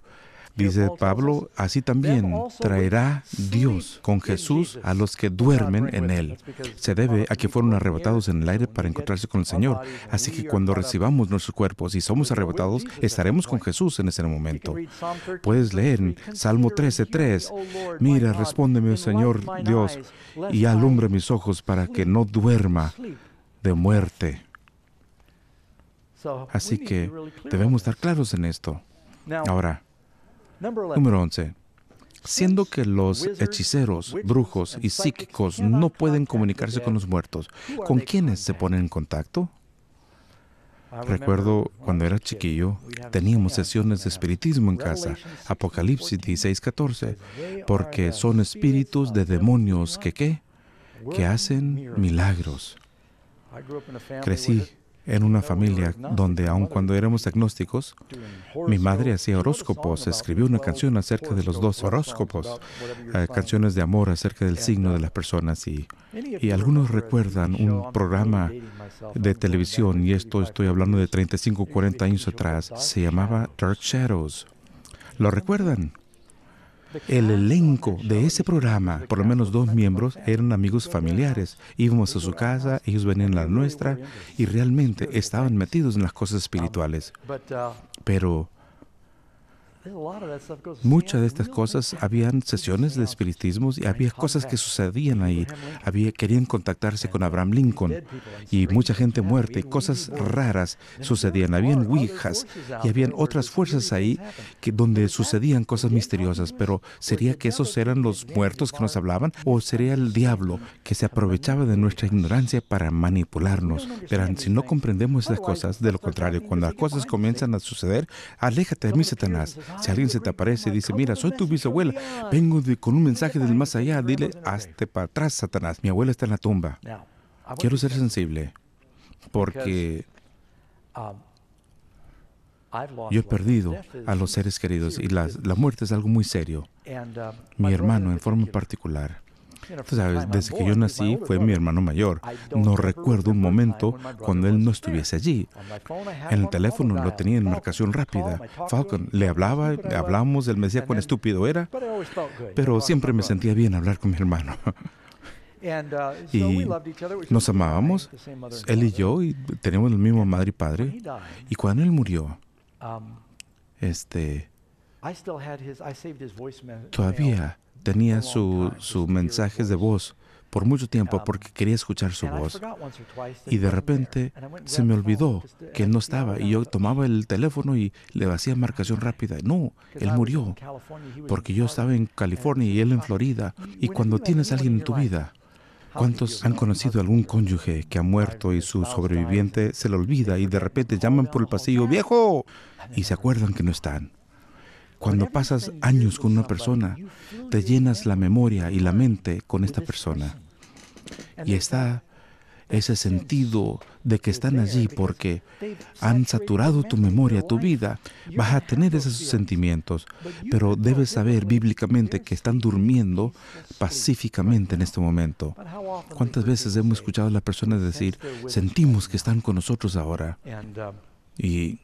Dice Pablo, así también traerá Dios con Jesús a los que duermen en Él. Se debe a que fueron arrebatados en el aire para encontrarse con el Señor. Así que cuando recibamos nuestros cuerpos y somos arrebatados, estaremos con Jesús en ese momento. Puedes leer en Salmo 13:3, mira, respóndeme, oh Señor Dios, y alumbra mis ojos para que no duerma de muerte. Así que debemos estar claros en esto. Ahora, Número 11. Siendo que los hechiceros, brujos y psíquicos no pueden comunicarse con los muertos, ¿con quiénes se ponen en contacto? Recuerdo cuando era chiquillo, teníamos sesiones de espiritismo en casa, Apocalipsis 16:14, porque son espíritus de demonios que hacen milagros. Crecí en una familia donde, aun cuando éramos agnósticos, mi madre hacía horóscopos, escribió una canción acerca de los 12 horóscopos, canciones de amor acerca del signo de las personas, y algunos recuerdan un programa de televisión, y esto estoy hablando de 35 o 40 años atrás, se llamaba Dark Shadows. ¿Lo recuerdan? El elenco de ese programa, por lo menos 2 miembros, eran amigos familiares. Íbamos a su casa, ellos venían a la nuestra y realmente estaban metidos en las cosas espirituales. Pero muchas de estas cosas, habían sesiones de espiritismo y había cosas que sucedían ahí. Querían contactarse con Abraham Lincoln y mucha gente muerta y cosas raras sucedían. Habían ouijas y habían otras fuerzas ahí donde sucedían cosas misteriosas. Pero ¿sería que esos eran los muertos que nos hablaban? ¿O sería el diablo que se aprovechaba de nuestra ignorancia para manipularnos? Verán, si no comprendemos esas cosas, de lo contrario, cuando las cosas comienzan a suceder, aléjate de mí, Satanás. Si alguien se te aparece y dice, mira, soy tu bisabuela, vengo con un mensaje del más allá, dile, hazte para atrás, Satanás, mi abuela está en la tumba. Quiero ser sensible, porque yo he perdido a los seres queridos y la muerte es algo muy serio. Mi hermano, en forma particular. Tú sabes, desde que yo nací fue mi hermano mayor. No recuerdo un momento cuando él no estuviese allí. En el teléfono lo tenía en marcación rápida. Falcon, le hablábamos, él me decía cuán estúpido era, pero siempre me sentía bien hablar con mi hermano. Y nos amábamos, él y yo, y teníamos la misma madre y padre. Y cuando él murió, todavía tenía sus mensajes de voz por mucho tiempo porque quería escuchar su voz. Y de repente se me olvidó que él no estaba y yo tomaba el teléfono y le hacía marcación rápida. No, él murió porque yo estaba en California y él en Florida. Y cuando tienes a alguien en tu vida, ¿Cuántos han conocido algún cónyuge que ha muerto y su sobreviviente se le olvida y de repente llaman por el pasillo, ¡viejo! Y se acuerdan que no están? Cuando pasas años con una persona, te llenas la memoria y la mente con esta persona. Y está ese sentido de que están allí porque han saturado tu memoria, tu vida. Vas a tener esos sentimientos, pero debes saber bíblicamente que están durmiendo pacíficamente en este momento. ¿Cuántas veces hemos escuchado a las personas decir, sentimos que están con nosotros ahora? Y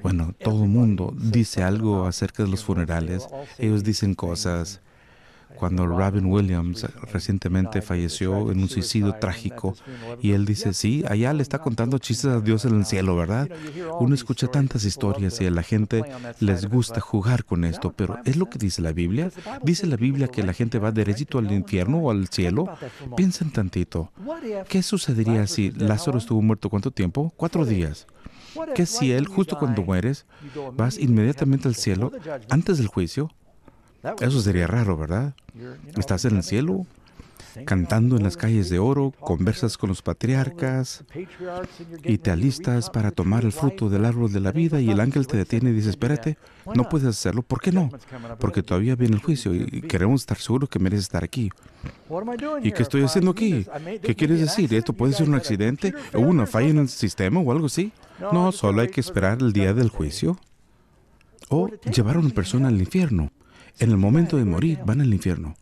bueno, todo el mundo dice algo acerca de los funerales. Ellos dicen cosas. Cuando Robin Williams recientemente falleció en un suicidio trágico, y él dice, sí, allá le está contando chistes a Dios en el cielo, ¿verdad? Uno escucha tantas historias y a la gente les gusta jugar con esto, pero ¿es lo que dice la Biblia? ¿Dice la Biblia que la gente va derechito al infierno o al cielo? Piensen tantito. ¿Qué sucedería si Lázaro estuvo muerto cuánto tiempo? 4 días. ¿Qué si él, justo cuando mueres, vas inmediatamente al cielo antes del juicio? Eso sería raro, ¿verdad? Estás en el cielo, cantando en las calles de oro, conversas con los patriarcas y te alistas para tomar el fruto del árbol de la vida y el ángel te detiene y dice, espérate, no puedes hacerlo. ¿Por qué no? Porque todavía viene el juicio y queremos estar seguros que mereces estar aquí. ¿Y qué estoy haciendo aquí? ¿Qué quieres decir? ¿Esto puede ser un accidente o una falla en el sistema o algo así? No, solo hay que esperar el día del juicio. O llevar a una persona al infierno. En el momento de morir, van al infierno.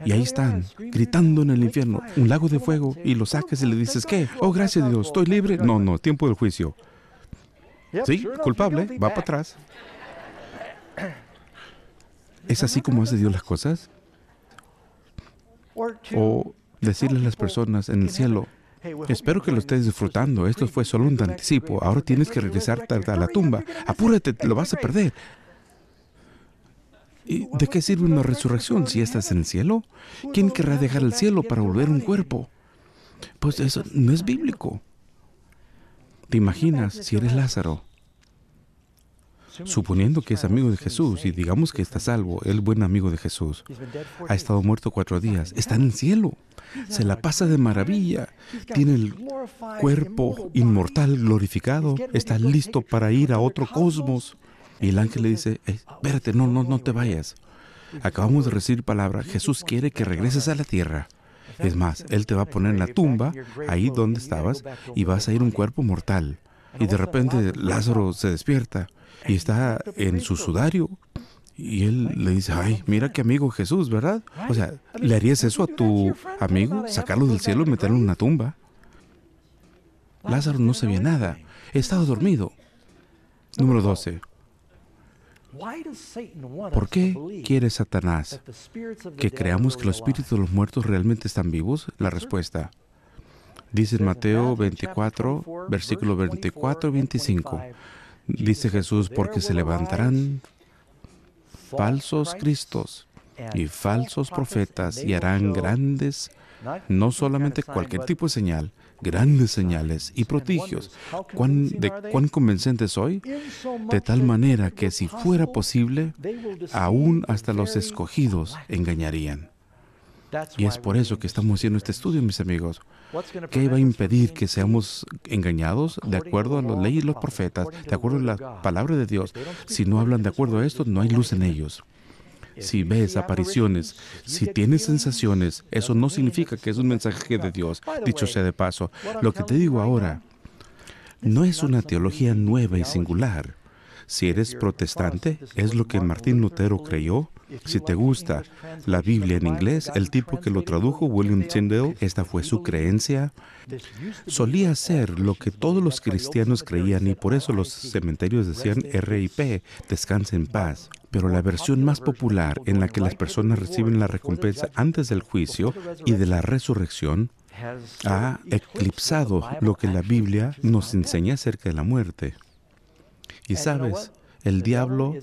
Y ahí están, gritando en el infierno, un lago de fuego, y lo sacas y le dices, ¿qué? Oh, gracias a Dios, ¿estoy libre? No, tiempo del juicio. Sí, culpable, va para atrás. ¿Es así como hace Dios las cosas? O decirle a las personas en el cielo, espero que lo estés disfrutando, esto fue solo un anticipo, ahora tienes que regresar a la tumba, apúrate, lo vas a perder. ¿Y de qué sirve una resurrección si estás en el cielo? ¿Quién querrá dejar el cielo para volver un cuerpo? Pues eso no es bíblico. ¿Te imaginas si eres Lázaro? Suponiendo que es amigo de Jesús y digamos que está salvo, el buen amigo de Jesús. Ha estado muerto 4 días, está en el cielo. Se la pasa de maravilla. Tiene el cuerpo inmortal glorificado. Está listo para ir a otro cosmos. Y el ángel le dice, espérate, no te vayas. Acabamos de recibir palabra. Jesús quiere que regreses a la tierra. Es más, Él te va a poner en la tumba, ahí donde estabas, y vas a ir un cuerpo mortal. Y de repente Lázaro se despierta y está en su sudario. Y él le dice, ay, mira qué amigo Jesús, ¿verdad? O sea, ¿le harías eso a tu amigo? ¿Sacarlo del cielo y meterlo en una tumba? Lázaro no sabía nada. Estaba dormido. Número 12. ¿Por qué quiere Satanás que creamos que los espíritus de los muertos realmente están vivos? La respuesta dice en Mateo 24, versículo 24 y 25. Dice Jesús, porque se levantarán falsos cristos y falsos profetas y harán grandes, no solamente cualquier tipo de señal, grandes señales y prodigios. ¿Cuán convincente soy? De tal manera que si fuera posible, aún hasta los escogidos engañarían. Y es por eso que estamos haciendo este estudio, mis amigos. ¿Qué va a impedir que seamos engañados de acuerdo a las leyes y los profetas, de acuerdo a la palabra de Dios? Si no hablan de acuerdo a esto, no hay luz en ellos. Si ves apariciones, si tienes sensaciones, eso no significa que es un mensaje de Dios, dicho sea de paso. Lo que te digo ahora no es una teología nueva y singular. Si eres protestante, es lo que Martín Lutero creyó. Si te gusta la Biblia en inglés, el tipo que lo tradujo, William Tyndale, esta fue su creencia. Solía ser lo que todos los cristianos creían y por eso los cementerios decían RIP, descansa en paz. Pero la versión más popular en la que las personas reciben la recompensa antes del juicio y de la resurrección ha eclipsado lo que la Biblia nos enseña acerca de la muerte. Y sabes, El diablo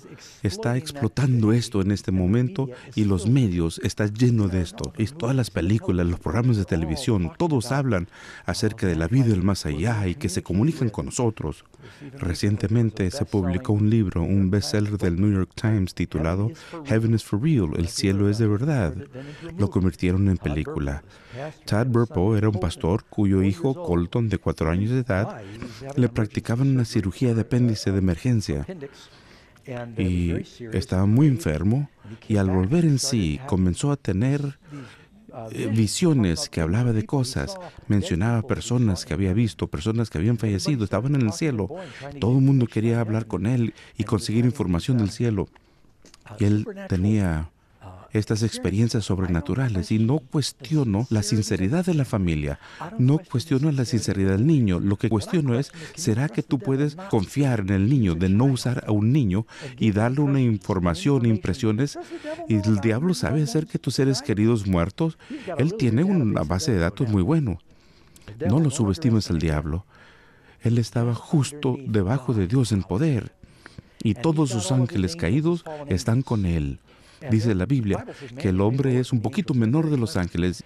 está explotando esto en este momento y los medios están llenos de esto. Y todas las películas, los programas de televisión, todos hablan acerca de la vida del más allá y que se comunican con nosotros. Recientemente se publicó un libro, un bestseller del New York Times titulado Heaven is for Real, el cielo es de verdad. Lo convirtieron en película. Tad Burpo era un pastor cuyo hijo, Colton, de 4 años de edad, le practicaban una cirugía de apéndice de emergencia. Y estaba muy enfermo y al volver en sí comenzó a tener visiones que hablaba de cosas, mencionaba personas que había visto, personas que habían fallecido, estaban en el cielo. Todo el mundo quería hablar con él y conseguir información del cielo. Y él tenía estas experiencias sobrenaturales y no cuestiono la sinceridad de la familia, no cuestiono la sinceridad del niño. Lo que cuestiono es, ¿será que tú puedes confiar en el niño, de no usar a un niño y darle una información, impresiones? Y el diablo sabe hacer que tus seres queridos muertos, él tiene una base de datos muy bueno. No lo subestimes al diablo. Él estaba justo debajo de Dios en poder y todos sus ángeles caídos están con él. Dice la Biblia que el hombre es un poquito menor de los ángeles.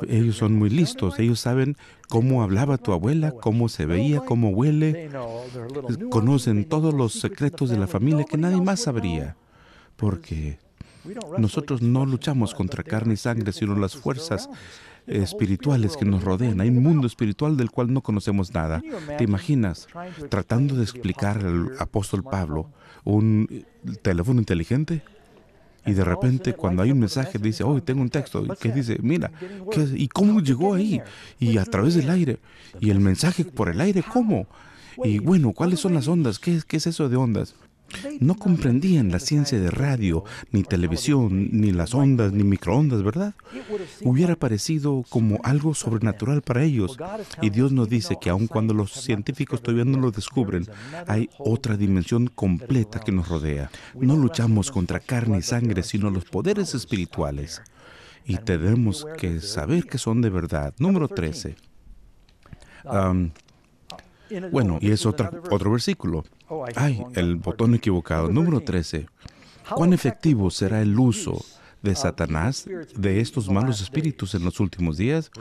Ellos son muy listos. Ellos saben cómo hablaba tu abuela, cómo se veía, cómo huele. Conocen todos los secretos de la familia que nadie más sabría. Porque nosotros no luchamos contra carne y sangre, sino las fuerzas espirituales que nos rodean. Hay un mundo espiritual del cual no conocemos nada. ¿Te imaginas tratando de explicar al apóstol Pablo un teléfono inteligente? Y de repente, cuando hay un mensaje, dice, oh, tengo un texto que dice, mira, ¿y cómo llegó ahí? Y a través del aire. Y el mensaje por el aire, ¿cómo? Y bueno, ¿cuáles son las ondas? ¿Qué es eso de ondas? No comprendían la ciencia de radio, ni televisión, ni las ondas, ni microondas, ¿verdad? Hubiera parecido como algo sobrenatural para ellos. Y Dios nos dice que aun cuando los científicos todavía no lo descubren, hay otra dimensión completa que nos rodea. No luchamos contra carne y sangre, sino los poderes espirituales. Y tenemos que saber que son de verdad. Número 13. Bueno, y es otro versículo. Ay, el botón equivocado. Número 13. ¿Cuán efectivo será el uso de Satanás, de estos malos espíritus en los últimos días?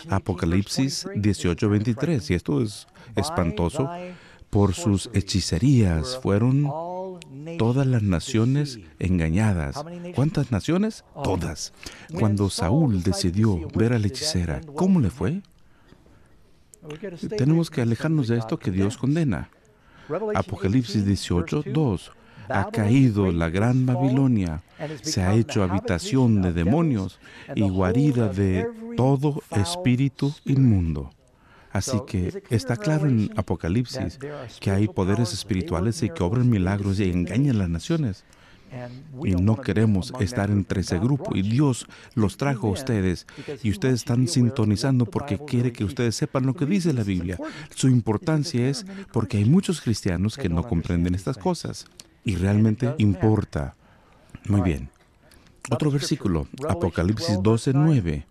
Apocalipsis 18:23. Y esto es espantoso. Por sus hechicerías fueron todas las naciones engañadas. ¿Cuántas naciones? Todas. Cuando Saúl decidió ver a la hechicera, ¿cómo le fue? Tenemos que alejarnos de esto que Dios condena. Apocalipsis 18:2. Ha caído la gran Babilonia, se ha hecho habitación de demonios y guarida de todo espíritu inmundo. Así que está claro en Apocalipsis que hay poderes espirituales y que obran milagros y engañan a las naciones. Y no queremos estar entre ese grupo. Y Dios los trajo a ustedes. Y ustedes están sintonizando porque quiere que ustedes sepan lo que dice la Biblia. Su importancia es porque hay muchos cristianos que no comprenden estas cosas. Y realmente importa. Muy bien. Otro versículo, Apocalipsis 12:9.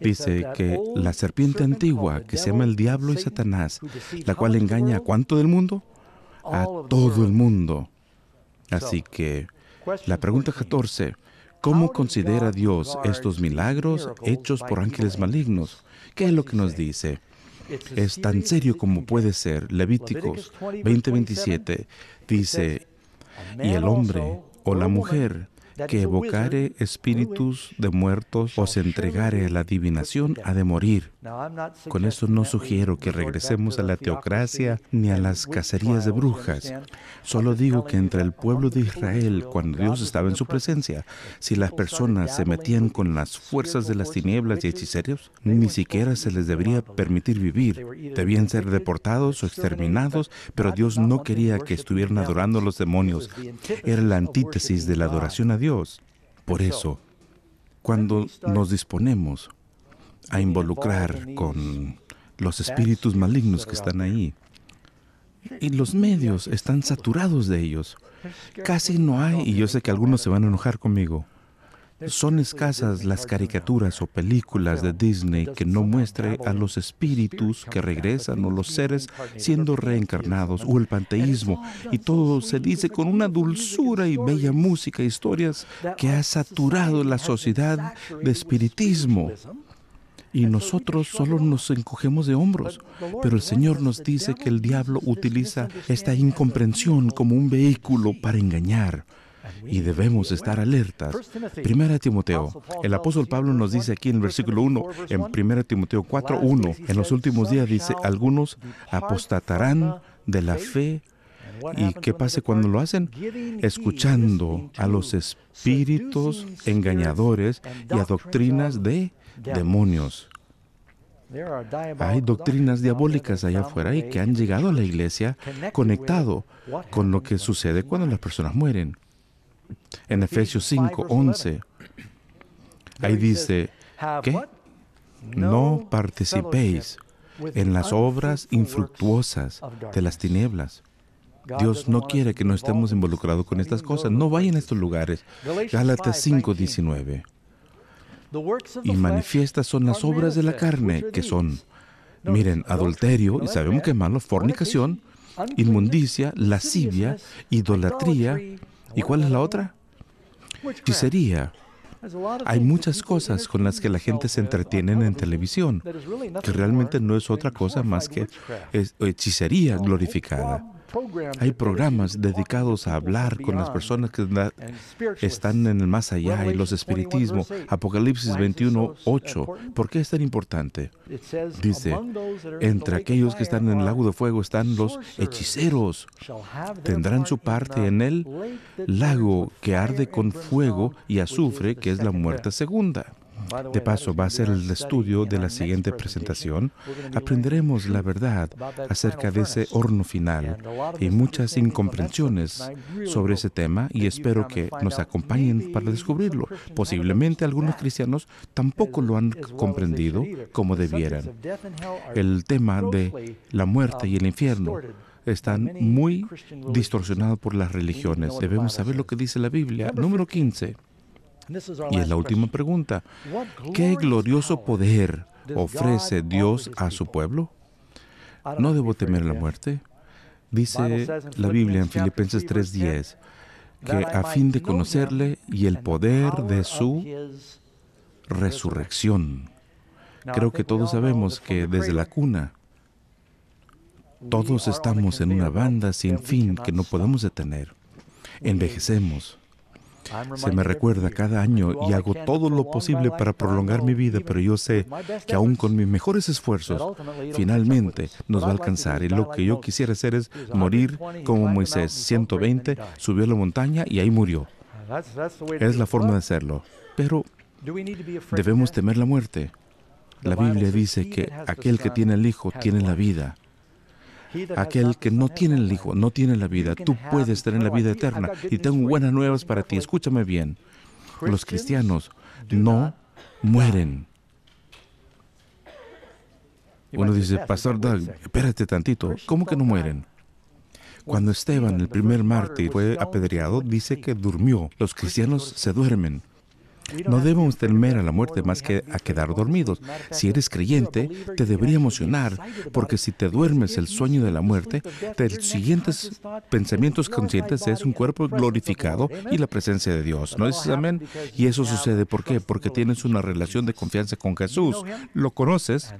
Dice que la serpiente antigua, que se llama el diablo y Satanás, la cual engaña ¿a cuánto del mundo? A todo el mundo. Así que, la pregunta 14, ¿cómo considera Dios estos milagros hechos por ángeles malignos? ¿Qué es lo que nos dice? Es tan serio como puede ser. Levíticos 20:27 dice, y el hombre o la mujer que evocare espíritus de muertos o se entregare a la adivinación ha de morir. Con esto no sugiero que regresemos a la teocracia ni a las cacerías de brujas. Solo digo que entre el pueblo de Israel, cuando Dios estaba en su presencia, si las personas se metían con las fuerzas de las tinieblas y hechiceros, ni siquiera se les debería permitir vivir. Debían ser deportados o exterminados, pero Dios no quería que estuvieran adorando a los demonios. Era la antítesis de la adoración a Dios. Por eso, cuando nos disponemos a involucrar con los espíritus malignos que están ahí, y los medios están saturados de ellos, casi no hay, y yo sé que algunos se van a enojar conmigo, Son escasas las caricaturas o películas de Disney que no muestre a los espíritus que regresan o los seres siendo reencarnados o el panteísmo. Y todo se dice con una dulzura y bella música, historias que ha saturado la sociedad de espiritismo. Y nosotros solo nos encogemos de hombros. Pero el Señor nos dice que el diablo utiliza esta incomprensión como un vehículo para engañar. Y debemos estar alertas. 1 Timoteo. El apóstol Pablo nos dice aquí en el versículo 1, en 1 Timoteo 4:1, en los últimos días dice, algunos apostatarán de la fe. ¿Y qué pasa cuando lo hacen? Escuchando a los espíritus engañadores y a doctrinas de demonios. Hay doctrinas diabólicas allá afuera y que han llegado a la iglesia conectado con lo que sucede cuando las personas mueren. En Efesios 5:11, ahí dice que no participéis en las obras infructuosas de las tinieblas. Dios no quiere que no estemos involucrados con estas cosas. No vayan a estos lugares. Gálatas 5:19. Y manifiestas son las obras de la carne, que son, miren, adulterio, y sabemos que es malo, fornicación, inmundicia, lascivia, idolatría. ¿Y cuál es la otra? Hechicería. Hay muchas cosas con las que la gente se entretiene en televisión, que realmente no es otra cosa más que hechicería glorificada. Hay programas dedicados a hablar con las personas que están en el más allá y los espiritismos. Apocalipsis 21:8. ¿Por qué es tan importante? Dice, entre aquellos que están en el lago de fuego están los hechiceros. Tendrán su parte en el lago que arde con fuego y azufre, que es la muerte segunda. De paso, va a ser el estudio de la siguiente presentación. Aprenderemos la verdad acerca de ese horno final y muchas incomprensiones sobre ese tema, y espero que nos acompañen para descubrirlo. Posiblemente algunos cristianos tampoco lo han comprendido como debieran. El tema de la muerte y el infierno están muy distorsionados por las religiones. Debemos saber lo que dice la Biblia. Número 15. Y es la última pregunta. ¿Qué glorioso poder ofrece Dios a su pueblo? ¿No debo temer la muerte? Dice la Biblia en Filipenses 3:10 que a fin de conocerle y el poder de su resurrección. Creo que todos sabemos que desde la cuna todos estamos en una banda sin fin que no podemos detener. Envejecemos. Se me recuerda cada año y hago todo lo posible para prolongar mi vida, pero yo sé que aún con mis mejores esfuerzos, finalmente nos va a alcanzar. Y lo que yo quisiera hacer es morir como Moisés. 120, subió a la montaña y ahí murió. Es la forma de hacerlo. Pero debemos temer la muerte. La Biblia dice que aquel que tiene el Hijo tiene la vida. Aquel que no tiene el Hijo no tiene la vida. Tú puedes tener la vida eterna. Y tengo buenas nuevas para ti. Escúchame bien. Los cristianos no mueren. Uno dice, Pastor Doug, espérate tantito. ¿Cómo que no mueren? Cuando Esteban, el primer mártir, fue apedreado, dice que durmió. Los cristianos se duermen. No debemos temer a la muerte más que a quedar dormidos. Si eres creyente, te debería emocionar, porque si te duermes el sueño de la muerte, tus siguientes pensamientos conscientes es un cuerpo glorificado y la presencia de Dios. ¿No dices amén? Y eso sucede, ¿por qué? Porque tienes una relación de confianza con Jesús. ¿Lo conoces?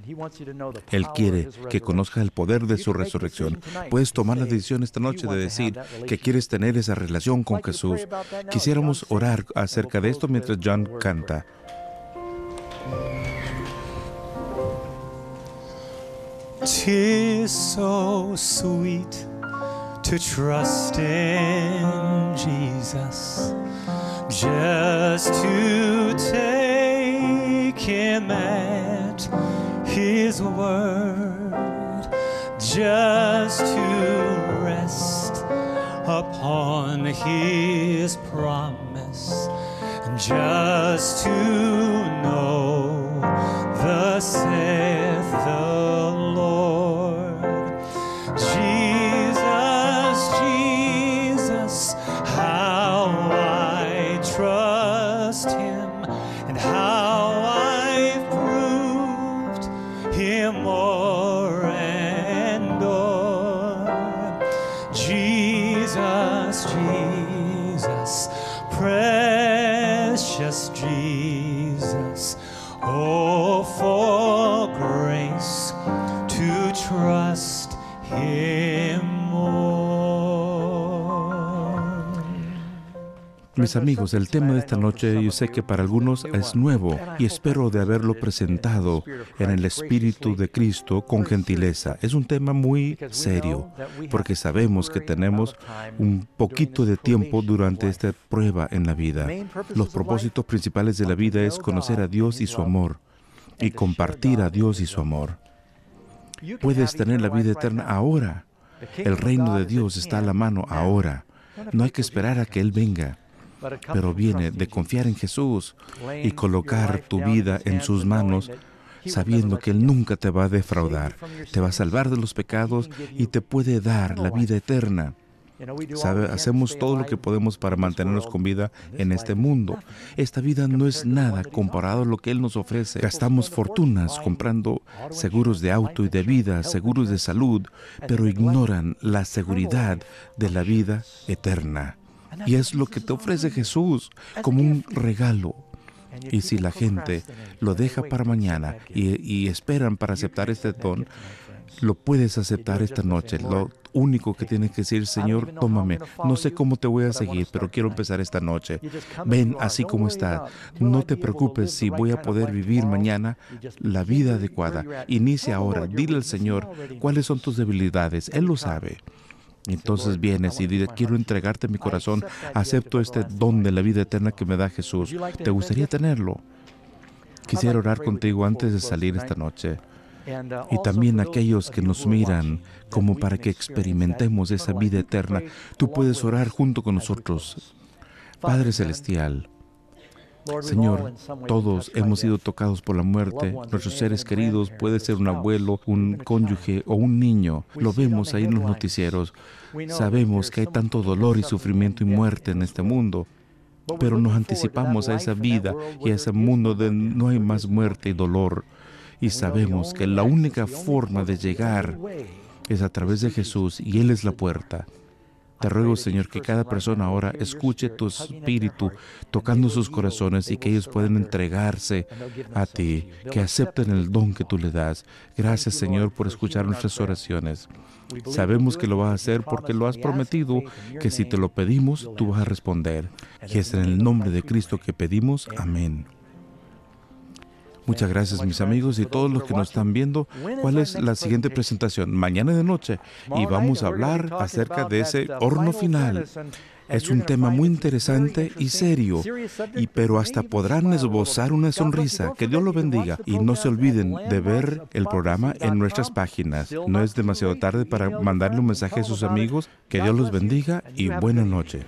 Él quiere que conozcas el poder de su resurrección. Puedes tomar la decisión esta noche de decir que quieres tener esa relación con Jesús. Quisiéramos orar acerca de esto mientras John canta. "'Tis so sweet to trust in Jesus, just to take Him at His word, just to rest upon His promise, just to know thus saith the Lord. Jesus, Jesus, how I trust Him. Oh, for grace to trust Him more. Mis amigos, el tema de esta noche yo sé que para algunos es nuevo y espero de haberlo presentado en el Espíritu de Cristo con gentileza. Es un tema muy serio porque sabemos que tenemos un poquito de tiempo durante esta prueba en la vida. Los propósitos principales de la vida es conocer a Dios y su amor y compartir a Dios y su amor. Puedes tener la vida eterna ahora. El reino de Dios está a la mano ahora. No hay que esperar a que Él venga, pero viene de confiar en Jesús y colocar tu vida en sus manos, sabiendo que Él nunca te va a defraudar, te va a salvar de los pecados y te puede dar la vida eterna. Hacemos todo lo que podemos para mantenernos con vida en este mundo. Esta vida no es nada comparado a lo que Él nos ofrece. Gastamos fortunas comprando seguros de auto y de vida, seguros de salud, pero ignoran la seguridad de la vida eterna. Y es lo que te ofrece Jesús como un regalo. Y si la gente lo deja para mañana y esperan para aceptar este don, lo puedes aceptar esta noche. Lo único que tienes que decir, Señor, tómame. No sé cómo te voy a seguir, pero quiero empezar esta noche. Ven así como está. No te preocupes si voy a poder vivir mañana la vida adecuada. Inicia ahora. Dile al Señor cuáles son tus debilidades. Él lo sabe. Entonces vienes y dices, quiero entregarte mi corazón, acepto este don de la vida eterna que me da Jesús. ¿Te gustaría tenerlo? Quisiera orar contigo antes de salir esta noche. Y también aquellos que nos miran como para que experimentemos esa vida eterna, tú puedes orar junto con nosotros. Padre Celestial, Señor, todos hemos sido tocados por la muerte. Nuestros seres queridos, puede ser un abuelo, un cónyuge o un niño. Lo vemos ahí en los noticieros. Sabemos que hay tanto dolor y sufrimiento y muerte en este mundo. Pero nos anticipamos a esa vida y a ese mundo donde no hay más muerte y dolor. Y sabemos que la única forma de llegar es a través de Jesús y Él es la puerta. Te ruego, Señor, que cada persona ahora escuche tu espíritu tocando sus corazones y que ellos puedan entregarse a ti, que acepten el don que tú le das. Gracias, Señor, por escuchar nuestras oraciones. Sabemos que lo vas a hacer porque lo has prometido, que si te lo pedimos, tú vas a responder. Y es en el nombre de Cristo que pedimos. Amén. Muchas gracias, mis amigos, y todos los que nos están viendo. ¿Cuál es la siguiente presentación? Mañana de noche. Y vamos a hablar acerca de ese horno final. Es un tema muy interesante y serio, pero hasta podrán esbozar una sonrisa. Que Dios lo bendiga. Y no se olviden de ver el programa en nuestras páginas. No es demasiado tarde para mandarle un mensaje a sus amigos. Que Dios los bendiga y buena noche.